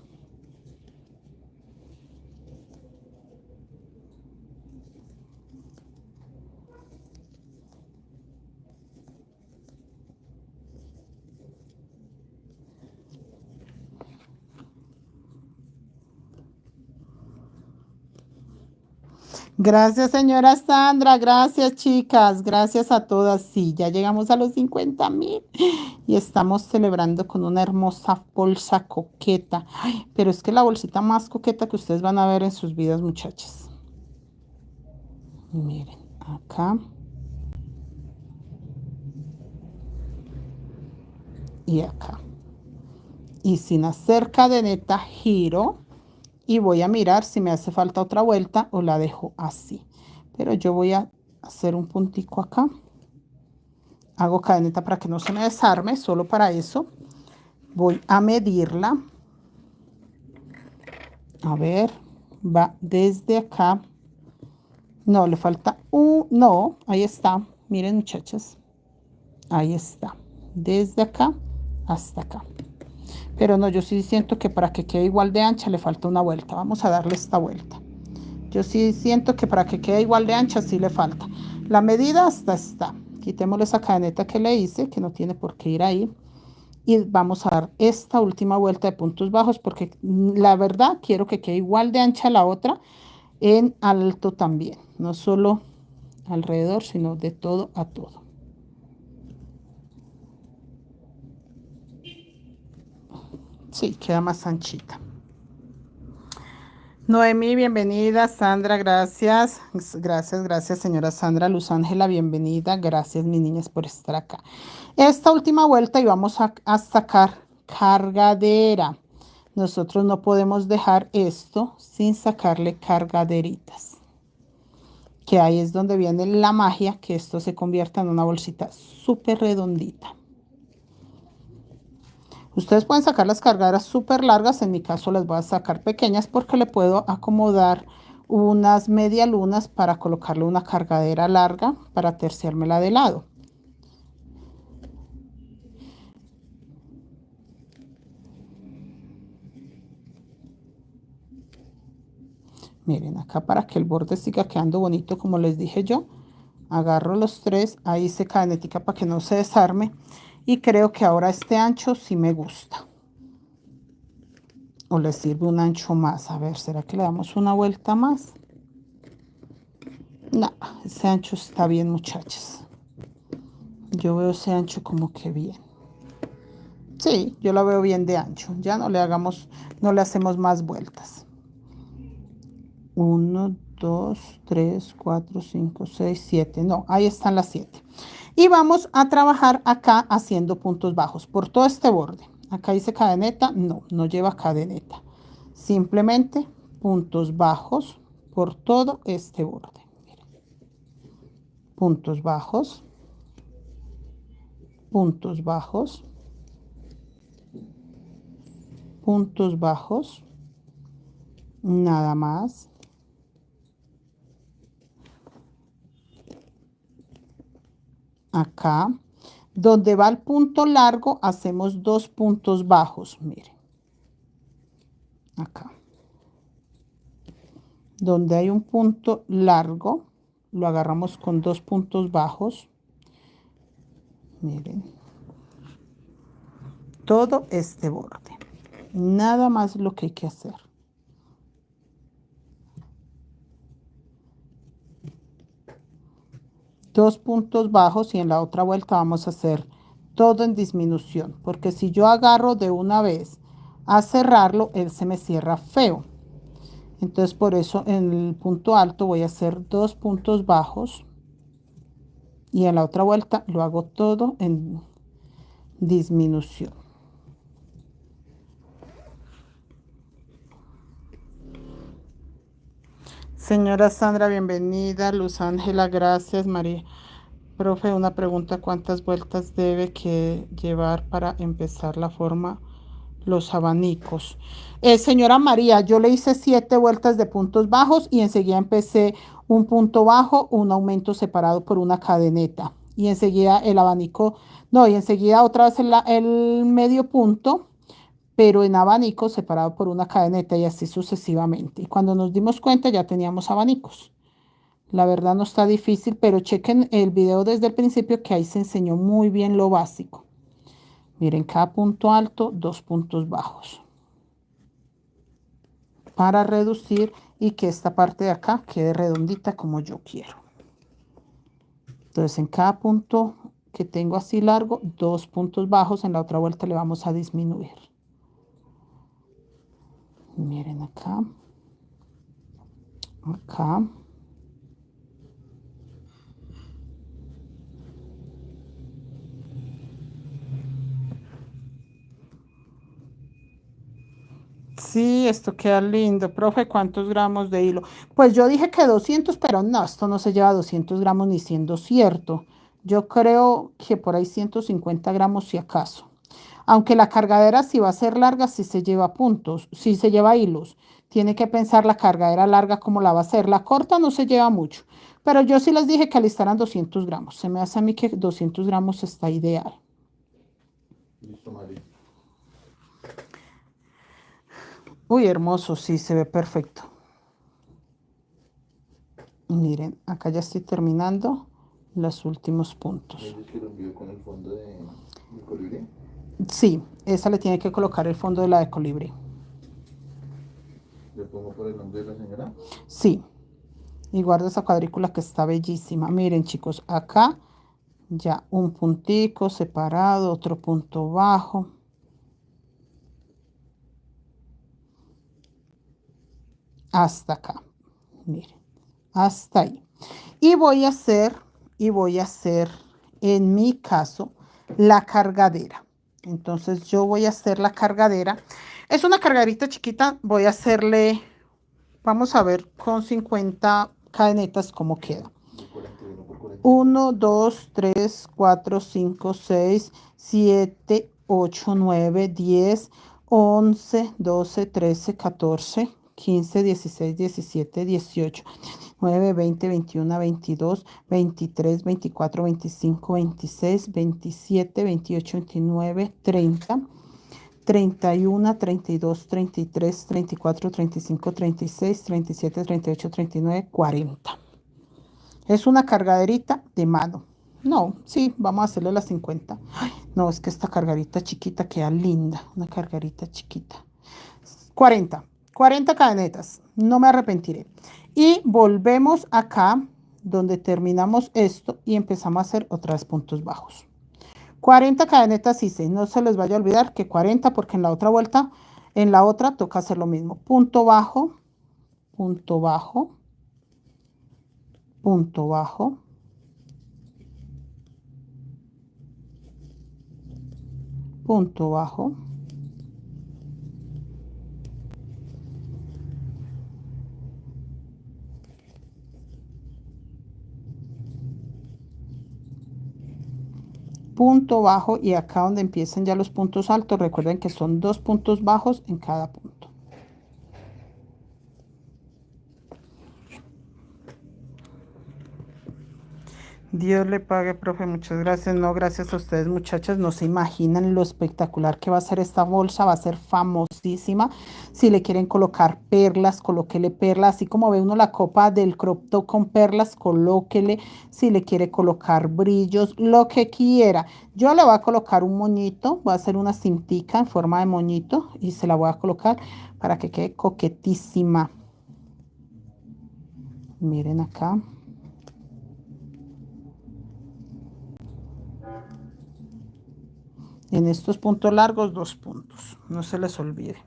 Gracias, señora Sandra. Gracias, chicas. Gracias a todas. Sí, ya llegamos a los 50.000 y estamos celebrando con una hermosa bolsa coqueta. Ay, pero es que la bolsita más coqueta que ustedes van a ver en sus vidas, muchachas. Miren, acá y acá. Y sin hacer cadeneta, giro y voy a mirar si me hace falta otra vuelta o la dejo así. Pero yo voy a hacer un puntico acá. Hago cadeneta para que no se me desarme, solo para eso. Voy a medirla. A ver, va desde acá. No, le falta un... No, ahí está. Miren, muchachas. Ahí está. Desde acá hasta acá. Pero no, yo sí siento que para que quede igual de ancha le falta una vuelta. Vamos a darle esta vuelta. Yo sí siento que para que quede igual de ancha sí le falta. La medida hasta está. Quitémosle esa cadeneta que le hice, que no tiene por qué ir ahí. Y vamos a dar esta última vuelta de puntos bajos porque la verdad quiero que quede igual de ancha la otra en alto también. No solo alrededor, sino de todo a todo. Sí, queda más anchita. Noemí, bienvenida. Sandra, gracias. Gracias, señora Sandra. Luz Ángela, bienvenida. Gracias, mis niñas, por estar acá. Esta última vuelta y vamos a sacar cargadera. Nosotros no podemos dejar esto sin sacarle cargaderitas. Que ahí es donde viene la magia, que esto se convierta en una bolsita súper redondita. Ustedes pueden sacar las cargaderas súper largas, en mi caso las voy a sacar pequeñas porque le puedo acomodar unas medialunas para colocarle una cargadera larga para terciármela de lado. Miren, acá para que el borde siga quedando bonito, como les dije yo, agarro los tres, ahí hice cadenetica para que no se desarme y creo que ahora este ancho sí me gusta. O le sirve un ancho más. A ver, ¿será que le damos una vuelta más? No, ese ancho está bien, muchachas. Yo veo ese ancho como que bien. Sí, yo lo veo bien de ancho. Ya no le hacemos más vueltas. 1, 2, 3, 4, 5, 6, 7. No, ahí están las 7. Y vamos a trabajar acá haciendo puntos bajos por todo este borde. Acá dice cadeneta. No, no lleva cadeneta. Simplemente puntos bajos por todo este borde. Miren. Puntos bajos. Puntos bajos. Puntos bajos. Nada más. Acá, donde va el punto largo, hacemos 2 puntos bajos, miren. Acá. Donde hay un punto largo, lo agarramos con 2 puntos bajos. Miren. Todo este borde. Nada más lo que hay que hacer. 2 puntos bajos y en la otra vuelta vamos a hacer todo en disminución, porque si yo agarro de una vez a cerrarlo, él se me cierra feo. Entonces por eso en el punto alto voy a hacer 2 puntos bajos y en la otra vuelta lo hago todo en disminución. Señora Sandra, bienvenida. Luz Ángela, gracias. María, profe, una pregunta, ¿cuántas vueltas debe que llevar para empezar la forma los abanicos? Señora María, yo le hice 7 vueltas de puntos bajos y enseguida empecé un punto bajo, un aumento separado por una cadeneta. Y enseguida el abanico, no, y enseguida otra vez el medio punto, pero en abanico separado por una cadeneta y así sucesivamente. Y cuando nos dimos cuenta ya teníamos abanicos. La verdad no está difícil, pero chequen el video desde el principio que ahí se enseñó muy bien lo básico. Miren, cada punto alto, 2 puntos bajos. Para reducir y que esta parte de acá quede redondita como yo quiero. Entonces en cada punto que tengo así largo, 2 puntos bajos, en la otra vuelta le vamos a disminuir. Miren acá, acá. Sí, esto queda lindo. Profe, ¿cuántos gramos de hilo? Pues yo dije que 200, pero no, esto no se lleva 200 gramos ni siendo cierto. Yo creo que por ahí 150 gramos si acaso. Aunque la cargadera si va a ser larga, si se lleva puntos, si se lleva hilos. Tiene que pensar la cargadera larga cómo la va a hacer. La corta no se lleva mucho. Pero yo sí les dije que alistaran 200 gramos. Se me hace a mí que 200 gramos está ideal. Listo, María. Uy, hermoso, sí, se ve perfecto. Miren, acá ya estoy terminando los últimos puntos. ¿Es que lo envío con el fondo de colibrí? Sí, esa le tiene que colocar el fondo de la de colibrí. ¿Le pongo por el nombre de la señora? Sí, y guarda esa cuadrícula que está bellísima. Miren, chicos, acá ya un puntico separado, otro punto bajo. Hasta acá, miren, hasta ahí. Y voy a hacer, en mi caso, la cargadera. Entonces yo voy a hacer la cargadera. Es una cargaderita chiquita, voy a hacerle, vamos a ver con 50 cadenetas cómo queda. 1, 2, 3, 4, 5, 6, 7, 8, 9, 10, 11, 12, 13, 14, 15, 16, 17, 18, 19, 20, 21, 22, 23, 24, 25, 26, 27, 28, 29, 30, 31, 32, 33, 34, 35, 36, 37, 38, 39, 40. Es una cargaderita de mano. No, sí, vamos a hacerle las 50. Ay, no, es que esta cargarita chiquita queda linda. Una cargarita chiquita. 40 cadenetas. No me arrepentiré. Y volvemos acá donde terminamos esto y empezamos a hacer otras puntos bajos. 40 cadenetas hice. No se les vaya a olvidar que 40 porque en la otra vuelta, en la otra toca hacer lo mismo. Punto bajo, punto bajo, punto bajo, punto bajo, punto bajo y acá donde empiezan ya los puntos altos, recuerden que son 2 puntos bajos en cada punto. Dios le pague, profe, muchas gracias. No, gracias a ustedes, muchachas. No se imaginan lo espectacular que va a ser esta bolsa. Va a ser famosísima. Si le quieren colocar perlas, colóquele perlas. Así como ve uno la copa del crop top con perlas, colóquele. Si le quiere colocar brillos, lo que quiera. Yo le voy a colocar un moñito. Voy a hacer una cintica en forma de moñito y se la voy a colocar para que quede coquetísima. Miren acá. En estos puntos largos, 2 puntos. No se les olvide.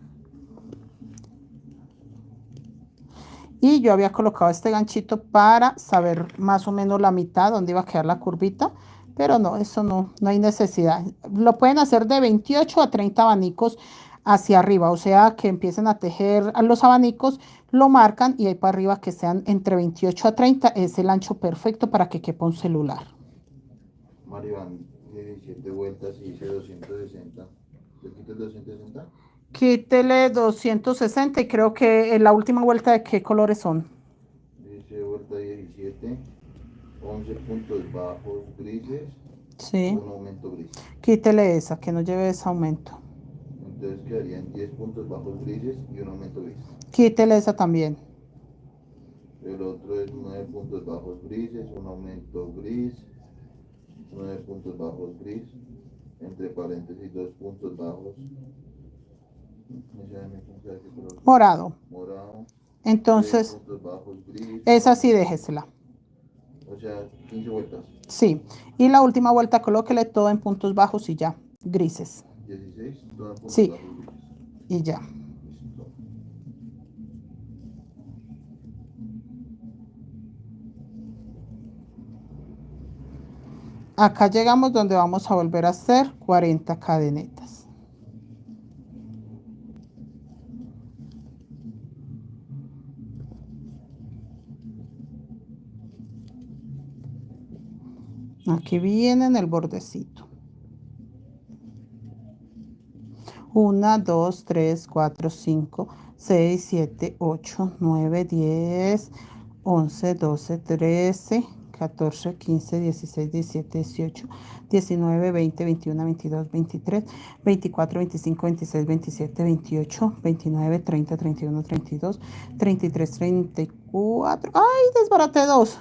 Y yo había colocado este ganchito para saber más o menos la mitad dónde iba a quedar la curvita, pero no, eso no hay necesidad. Lo pueden hacer de 28 a 30 abanicos hacia arriba, o sea que empiecen a tejer a los abanicos, lo marcan y ahí para arriba que sean entre 28 a 30 es el ancho perfecto para que quepa un celular. Maribán, 17 vueltas y hice 260. ¿Le quito el 260? Quítele 260 y creo que en la última vuelta de qué colores son. Dice vuelta 17, 11 puntos bajos grises, Sí. un aumento gris. Quítele esa, que no lleve ese aumento. Entonces quedarían 10 puntos bajos grises y un aumento gris. Quítele esa también. El otro es 9 puntos bajos grises, un aumento gris, 9 puntos bajos gris, entre paréntesis 2 puntos bajos. Morado. Morado. Entonces, Puntos bajos gris. esa sí déjesela. O sea, 15 vueltas. Sí. Y la última vuelta colóquele todo en puntos bajos y ya. Grises. 16, todo en puntos sí. bajos grises. Y ya. Listo. Acá llegamos donde vamos a volver a hacer 40 cadenetas. Aquí viene en el bordecito. 1, 2, 3, 4, 5, 6, 7, 8, 9, 10, 11, 12, 13, 14, 15, 16, 17, 18, 19, 20, 21, 22, 23, 24, 25, 26, 27, 28, 29, 30, 31, 32, 33, 34. ¡Ay, desbaraté 2!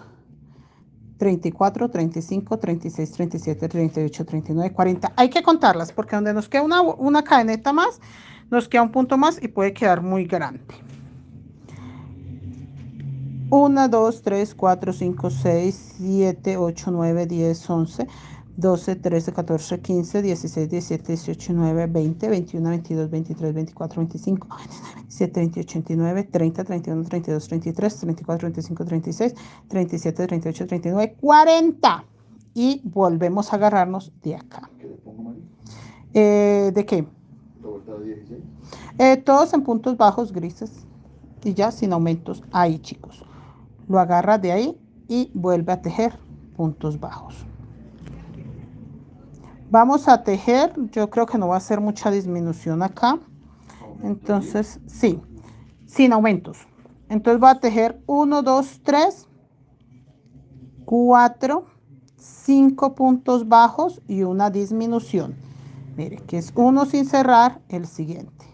34, 35, 36, 37, 38, 39, 40. Hay que contarlas porque donde nos queda una cadeneta más, nos queda un punto más y puede quedar muy grande. 1, 2, 3, 4, 5, 6, 7, 8, 9, 10, 11, 12, 13, 14, 15, 16, 17, 18, 19, 20, 21, 22, 23, 24, 25, 27, 28, 29, 30, 31, 32, 33, 34, 35, 36, 37, 38, 39, 40. Y volvemos a agarrarnos de acá. ¿Qué le pongo, Mari? ¿De qué? La vuelta de 16. Todos en puntos bajos grises. Y ya sin aumentos. Ahí, chicos. Lo agarra de ahí y vuelve a tejer puntos bajos. Vamos a tejer, yo creo que no va a hacer mucha disminución acá. Entonces, sí, sin aumentos. Entonces va a tejer 1, 2, 3, 4, 5 puntos bajos y una disminución. Mire, que es uno sin cerrar, el siguiente.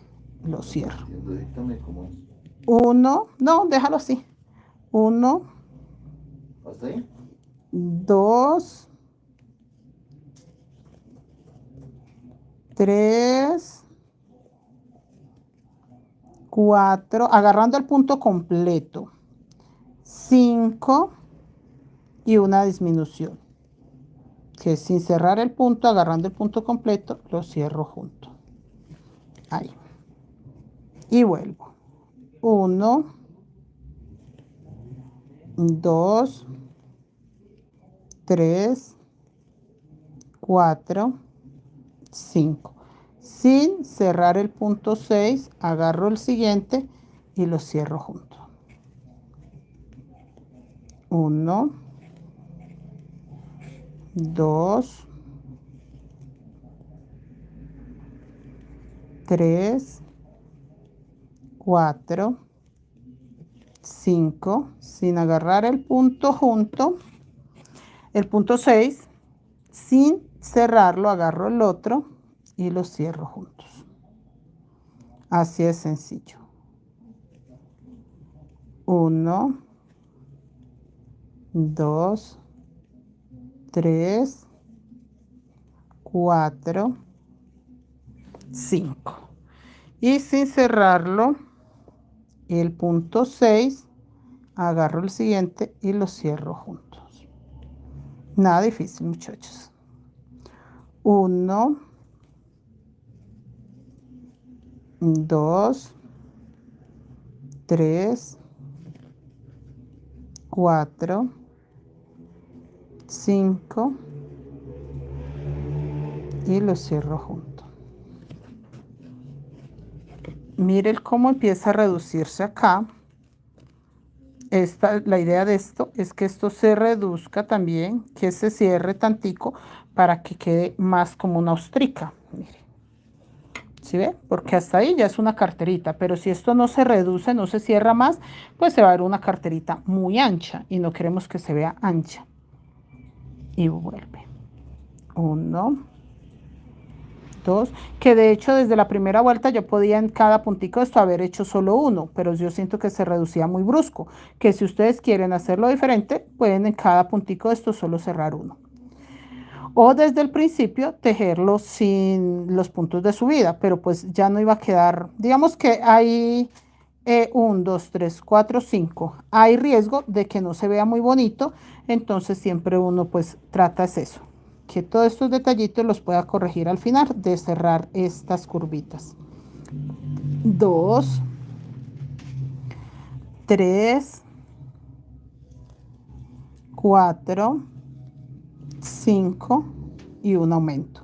Lo cierro. Dígame cómo es. 1, no, déjalo así. 1, ¿Hasta ahí? 2, 3, 4, agarrando el punto completo, 5 y una disminución, que sin cerrar el punto, agarrando el punto completo, lo cierro junto. Ahí. Y vuelvo. 1, 2, 3, 4, 5. Sin cerrar el punto 6, agarro el siguiente y lo cierro junto. 1, 2, 3, 4, 5, sin agarrar el punto junto, el punto 6, sin cerrarlo, agarro el otro y los cierro juntos. Así es sencillo. 1, 2, 3, 4, 5. Y sin cerrarlo, el punto 6, agarro el siguiente y lo cierro juntos. Nada difícil, muchachos. 1, 2, 3, 4, 5 y lo cierro junto. Miren cómo empieza a reducirse acá. La idea de esto es que esto se reduzca también, que se cierre tantico para que quede más como una ostrica. Miren. ¿Sí ve? Porque hasta ahí ya es una carterita, pero si esto no se reduce, no se cierra más, pues se va a ver una carterita muy ancha y no queremos que se vea ancha. Y vuelve. 1, 2, que de hecho desde la primera vuelta yo podía en cada puntico de esto haber hecho solo uno, pero yo siento que se reducía muy brusco, que si ustedes quieren hacerlo diferente, pueden en cada puntico de esto solo cerrar uno. O desde el principio tejerlo sin los puntos de subida, pero pues ya no iba a quedar, digamos que hay 1, 2, 3, 4, 5. Hay riesgo de que no se vea muy bonito, entonces siempre uno pues trata es eso, que todos estos detallitos los pueda corregir al final de cerrar estas curvitas. 2, 3, 4, 5 y un aumento.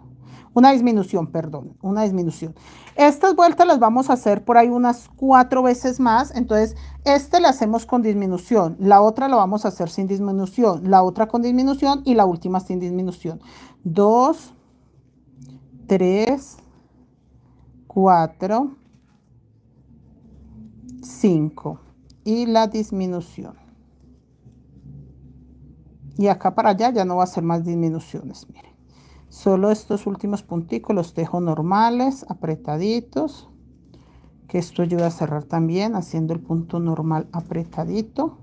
Una disminución, perdón, una disminución. Estas vueltas las vamos a hacer por ahí unas 4 veces más. Entonces, este la hacemos con disminución. La otra la vamos a hacer sin disminución. La otra con disminución y la última sin disminución. 2, 3, 4, 5 y la disminución. Y acá para allá ya no va a ser más disminuciones, miren. Solo estos últimos punticos los dejo normales, apretaditos, que esto ayuda a cerrar también, haciendo el punto normal apretadito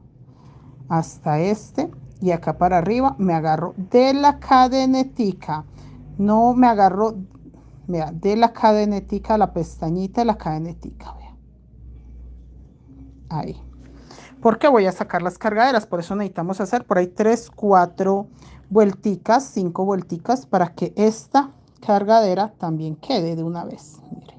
hasta este. Y acá para arriba me agarro de la cadenetica, no me agarro, vea, de la cadenetica, la pestañita de la cadenetica, vea. Ahí. Porque voy a sacar las cargaderas, por eso necesitamos hacer por ahí 3, 4 vuelticas, 5 vuelticas para que esta cargadera también quede de una vez. Miren.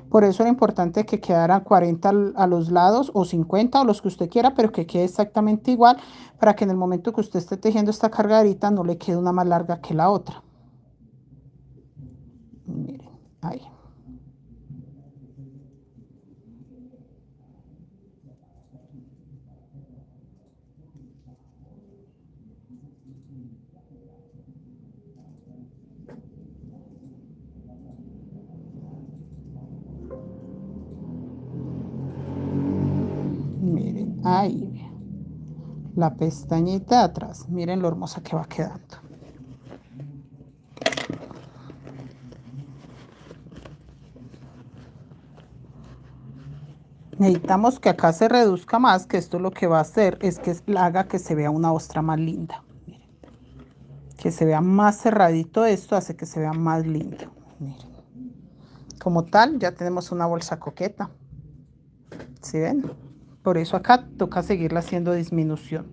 Por eso era importante que quedaran 40 a los lados o 50 o los que usted quiera, pero que quede exactamente igual para que en el momento que usted esté tejiendo esta cargaderita no le quede una más larga que la otra. Miren, ahí. Miren, ahí. La pestañita de atrás. Miren lo hermosa que va quedando. Necesitamos que acá se reduzca más, que esto lo que va a hacer es que haga que se vea una ostra más linda. Miren. Que se vea más cerradito esto, hace que se vea más lindo. Miren. Como tal, ya tenemos una bolsa coqueta. ¿Sí ven? Por eso acá toca seguirla haciendo disminución.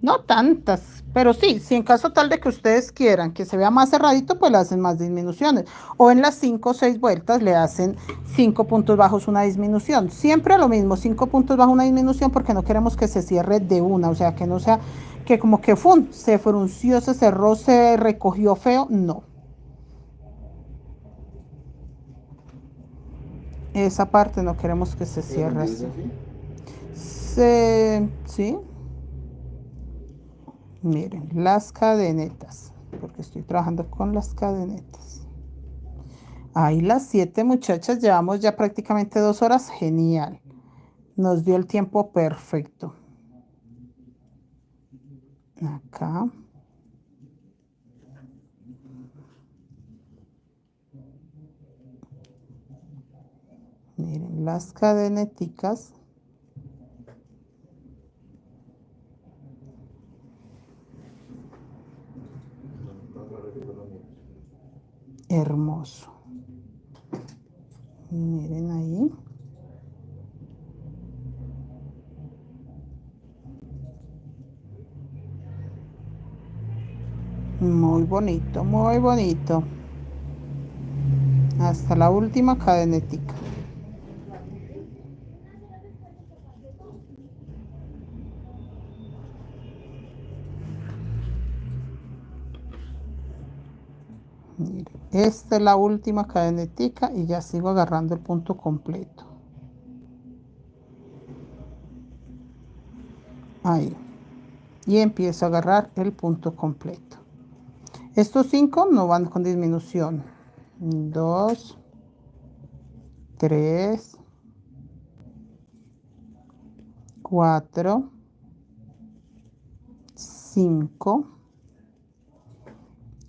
No tantas, pero sí, si en caso tal de que ustedes quieran que se vea más cerradito, pues le hacen más disminuciones. O en las 5 o 6 vueltas le hacen 5 puntos bajos una disminución. Siempre lo mismo, 5 puntos bajos una disminución porque no queremos que se cierre de una. O sea, que no sea que como que se frunció, se cerró, se recogió feo. No. Esa parte no queremos que se cierre así. Sí. Miren, las cadenetas, porque estoy trabajando con las cadenetas. Ahí las 7 muchachas, llevamos ya prácticamente 2 horas, genial. Nos dio el tiempo perfecto. Acá. Miren, las cadeneticas. Hermoso. Miren ahí. Muy bonito, muy bonito. hasta la última cadenetica. Mire, esta es la última cadenetica y ya sigo agarrando el punto completo. Ahí. Y empiezo a agarrar el punto completo. Estos 5 no van con disminución. 2, 3, 4, 5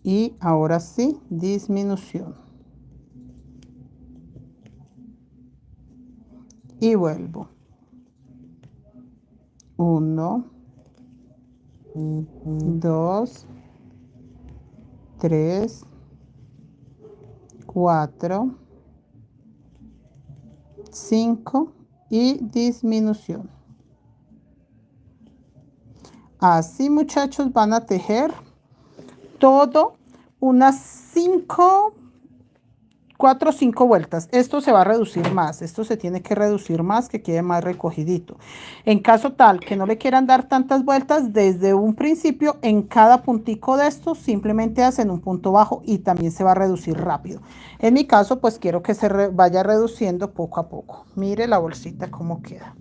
y ahora sí disminución. Y vuelvo. 1, 2, 3, 4, 5 y disminución. Así, muchachos, van a tejer todo unas 4 o 5 vueltas. Esto se va a reducir más, esto se tiene que reducir más, que quede más recogidito. En caso tal que no le quieran dar tantas vueltas, desde un principio en cada puntico de estos simplemente hacen un punto bajo y también se va a reducir rápido. En mi caso, pues quiero que se vaya reduciendo poco a poco. Mire la bolsita cómo queda.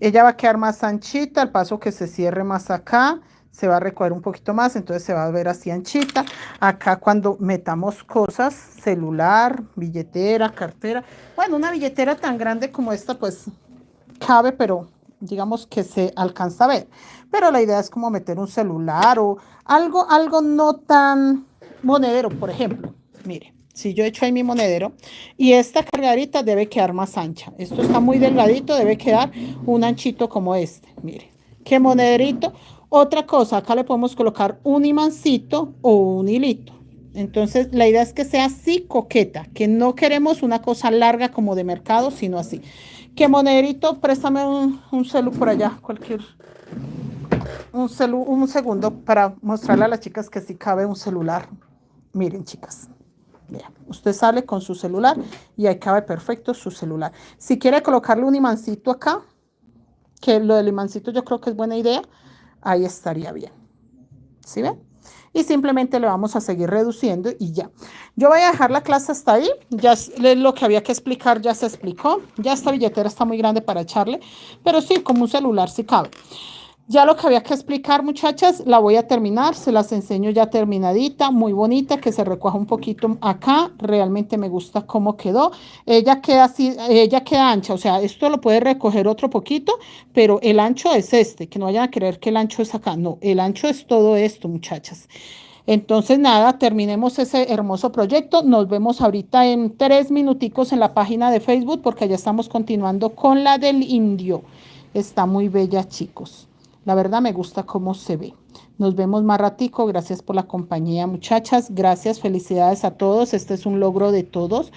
Ella va a quedar más anchita, al paso que se cierre más acá, se va a recoger un poquito más, entonces se va a ver así anchita. Acá cuando metamos cosas, celular, billetera, cartera. Bueno, una billetera tan grande como esta, pues cabe, pero digamos que se alcanza a ver. Pero la idea es como meter un celular o algo no tan monedero, por ejemplo. Mire, si yo echo ahí mi monedero y esta cargarita debe quedar más ancha. Esto está muy delgadito, debe quedar un anchito como este. Mire, qué monederito. Otra cosa, acá le podemos colocar un imancito o un hilito. Entonces, la idea es que sea así coqueta, que no queremos una cosa larga como de mercado, sino así. Que monederito, préstame un celu por allá, un segundo para mostrarle a las chicas que sí cabe un celular. Miren, chicas. Vean, usted sale con su celular y ahí cabe perfecto su celular. Si quiere colocarle un imancito acá, que lo del imancito yo creo que es buena idea, ahí estaría bien. ¿Sí ven? Y simplemente le vamos a seguir reduciendo y ya. Yo voy a dejar la clase hasta ahí. Ya lo que había que explicar ya se explicó. Ya esta billetera está muy grande para echarle, pero sí, como un celular sí cabe. Ya lo que había que explicar, muchachas, la voy a terminar, se las enseño ya terminadita, muy bonita, que se recoja un poquito acá, realmente me gusta cómo quedó. Ella queda así, ella queda ancha, o sea, esto lo puede recoger otro poquito, pero el ancho es este, que no vayan a creer que el ancho es acá, no, el ancho es todo esto, muchachas. Entonces, nada, terminemos ese hermoso proyecto. Nos vemos ahorita en 3 minuticos en la página de Facebook, porque ya estamos continuando con la del indio. Está muy bella, chicos. La verdad me gusta cómo se ve. Nos vemos más ratico. Gracias por la compañía, muchachas. Gracias, felicidades a todos. Este es un logro de todos.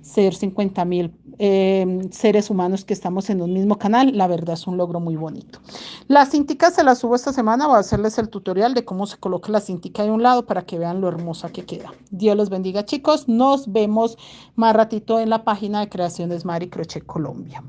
Ser 50,000 seres humanos que estamos en un mismo canal. La verdad es un logro muy bonito. La cintica se la subo esta semana. Voy a hacerles el tutorial de cómo se coloca la cintica de un lado para que vean lo hermosa que queda. Dios los bendiga, chicos. Nos vemos más ratito en la página de Creaciones Mari Crochet Colombia.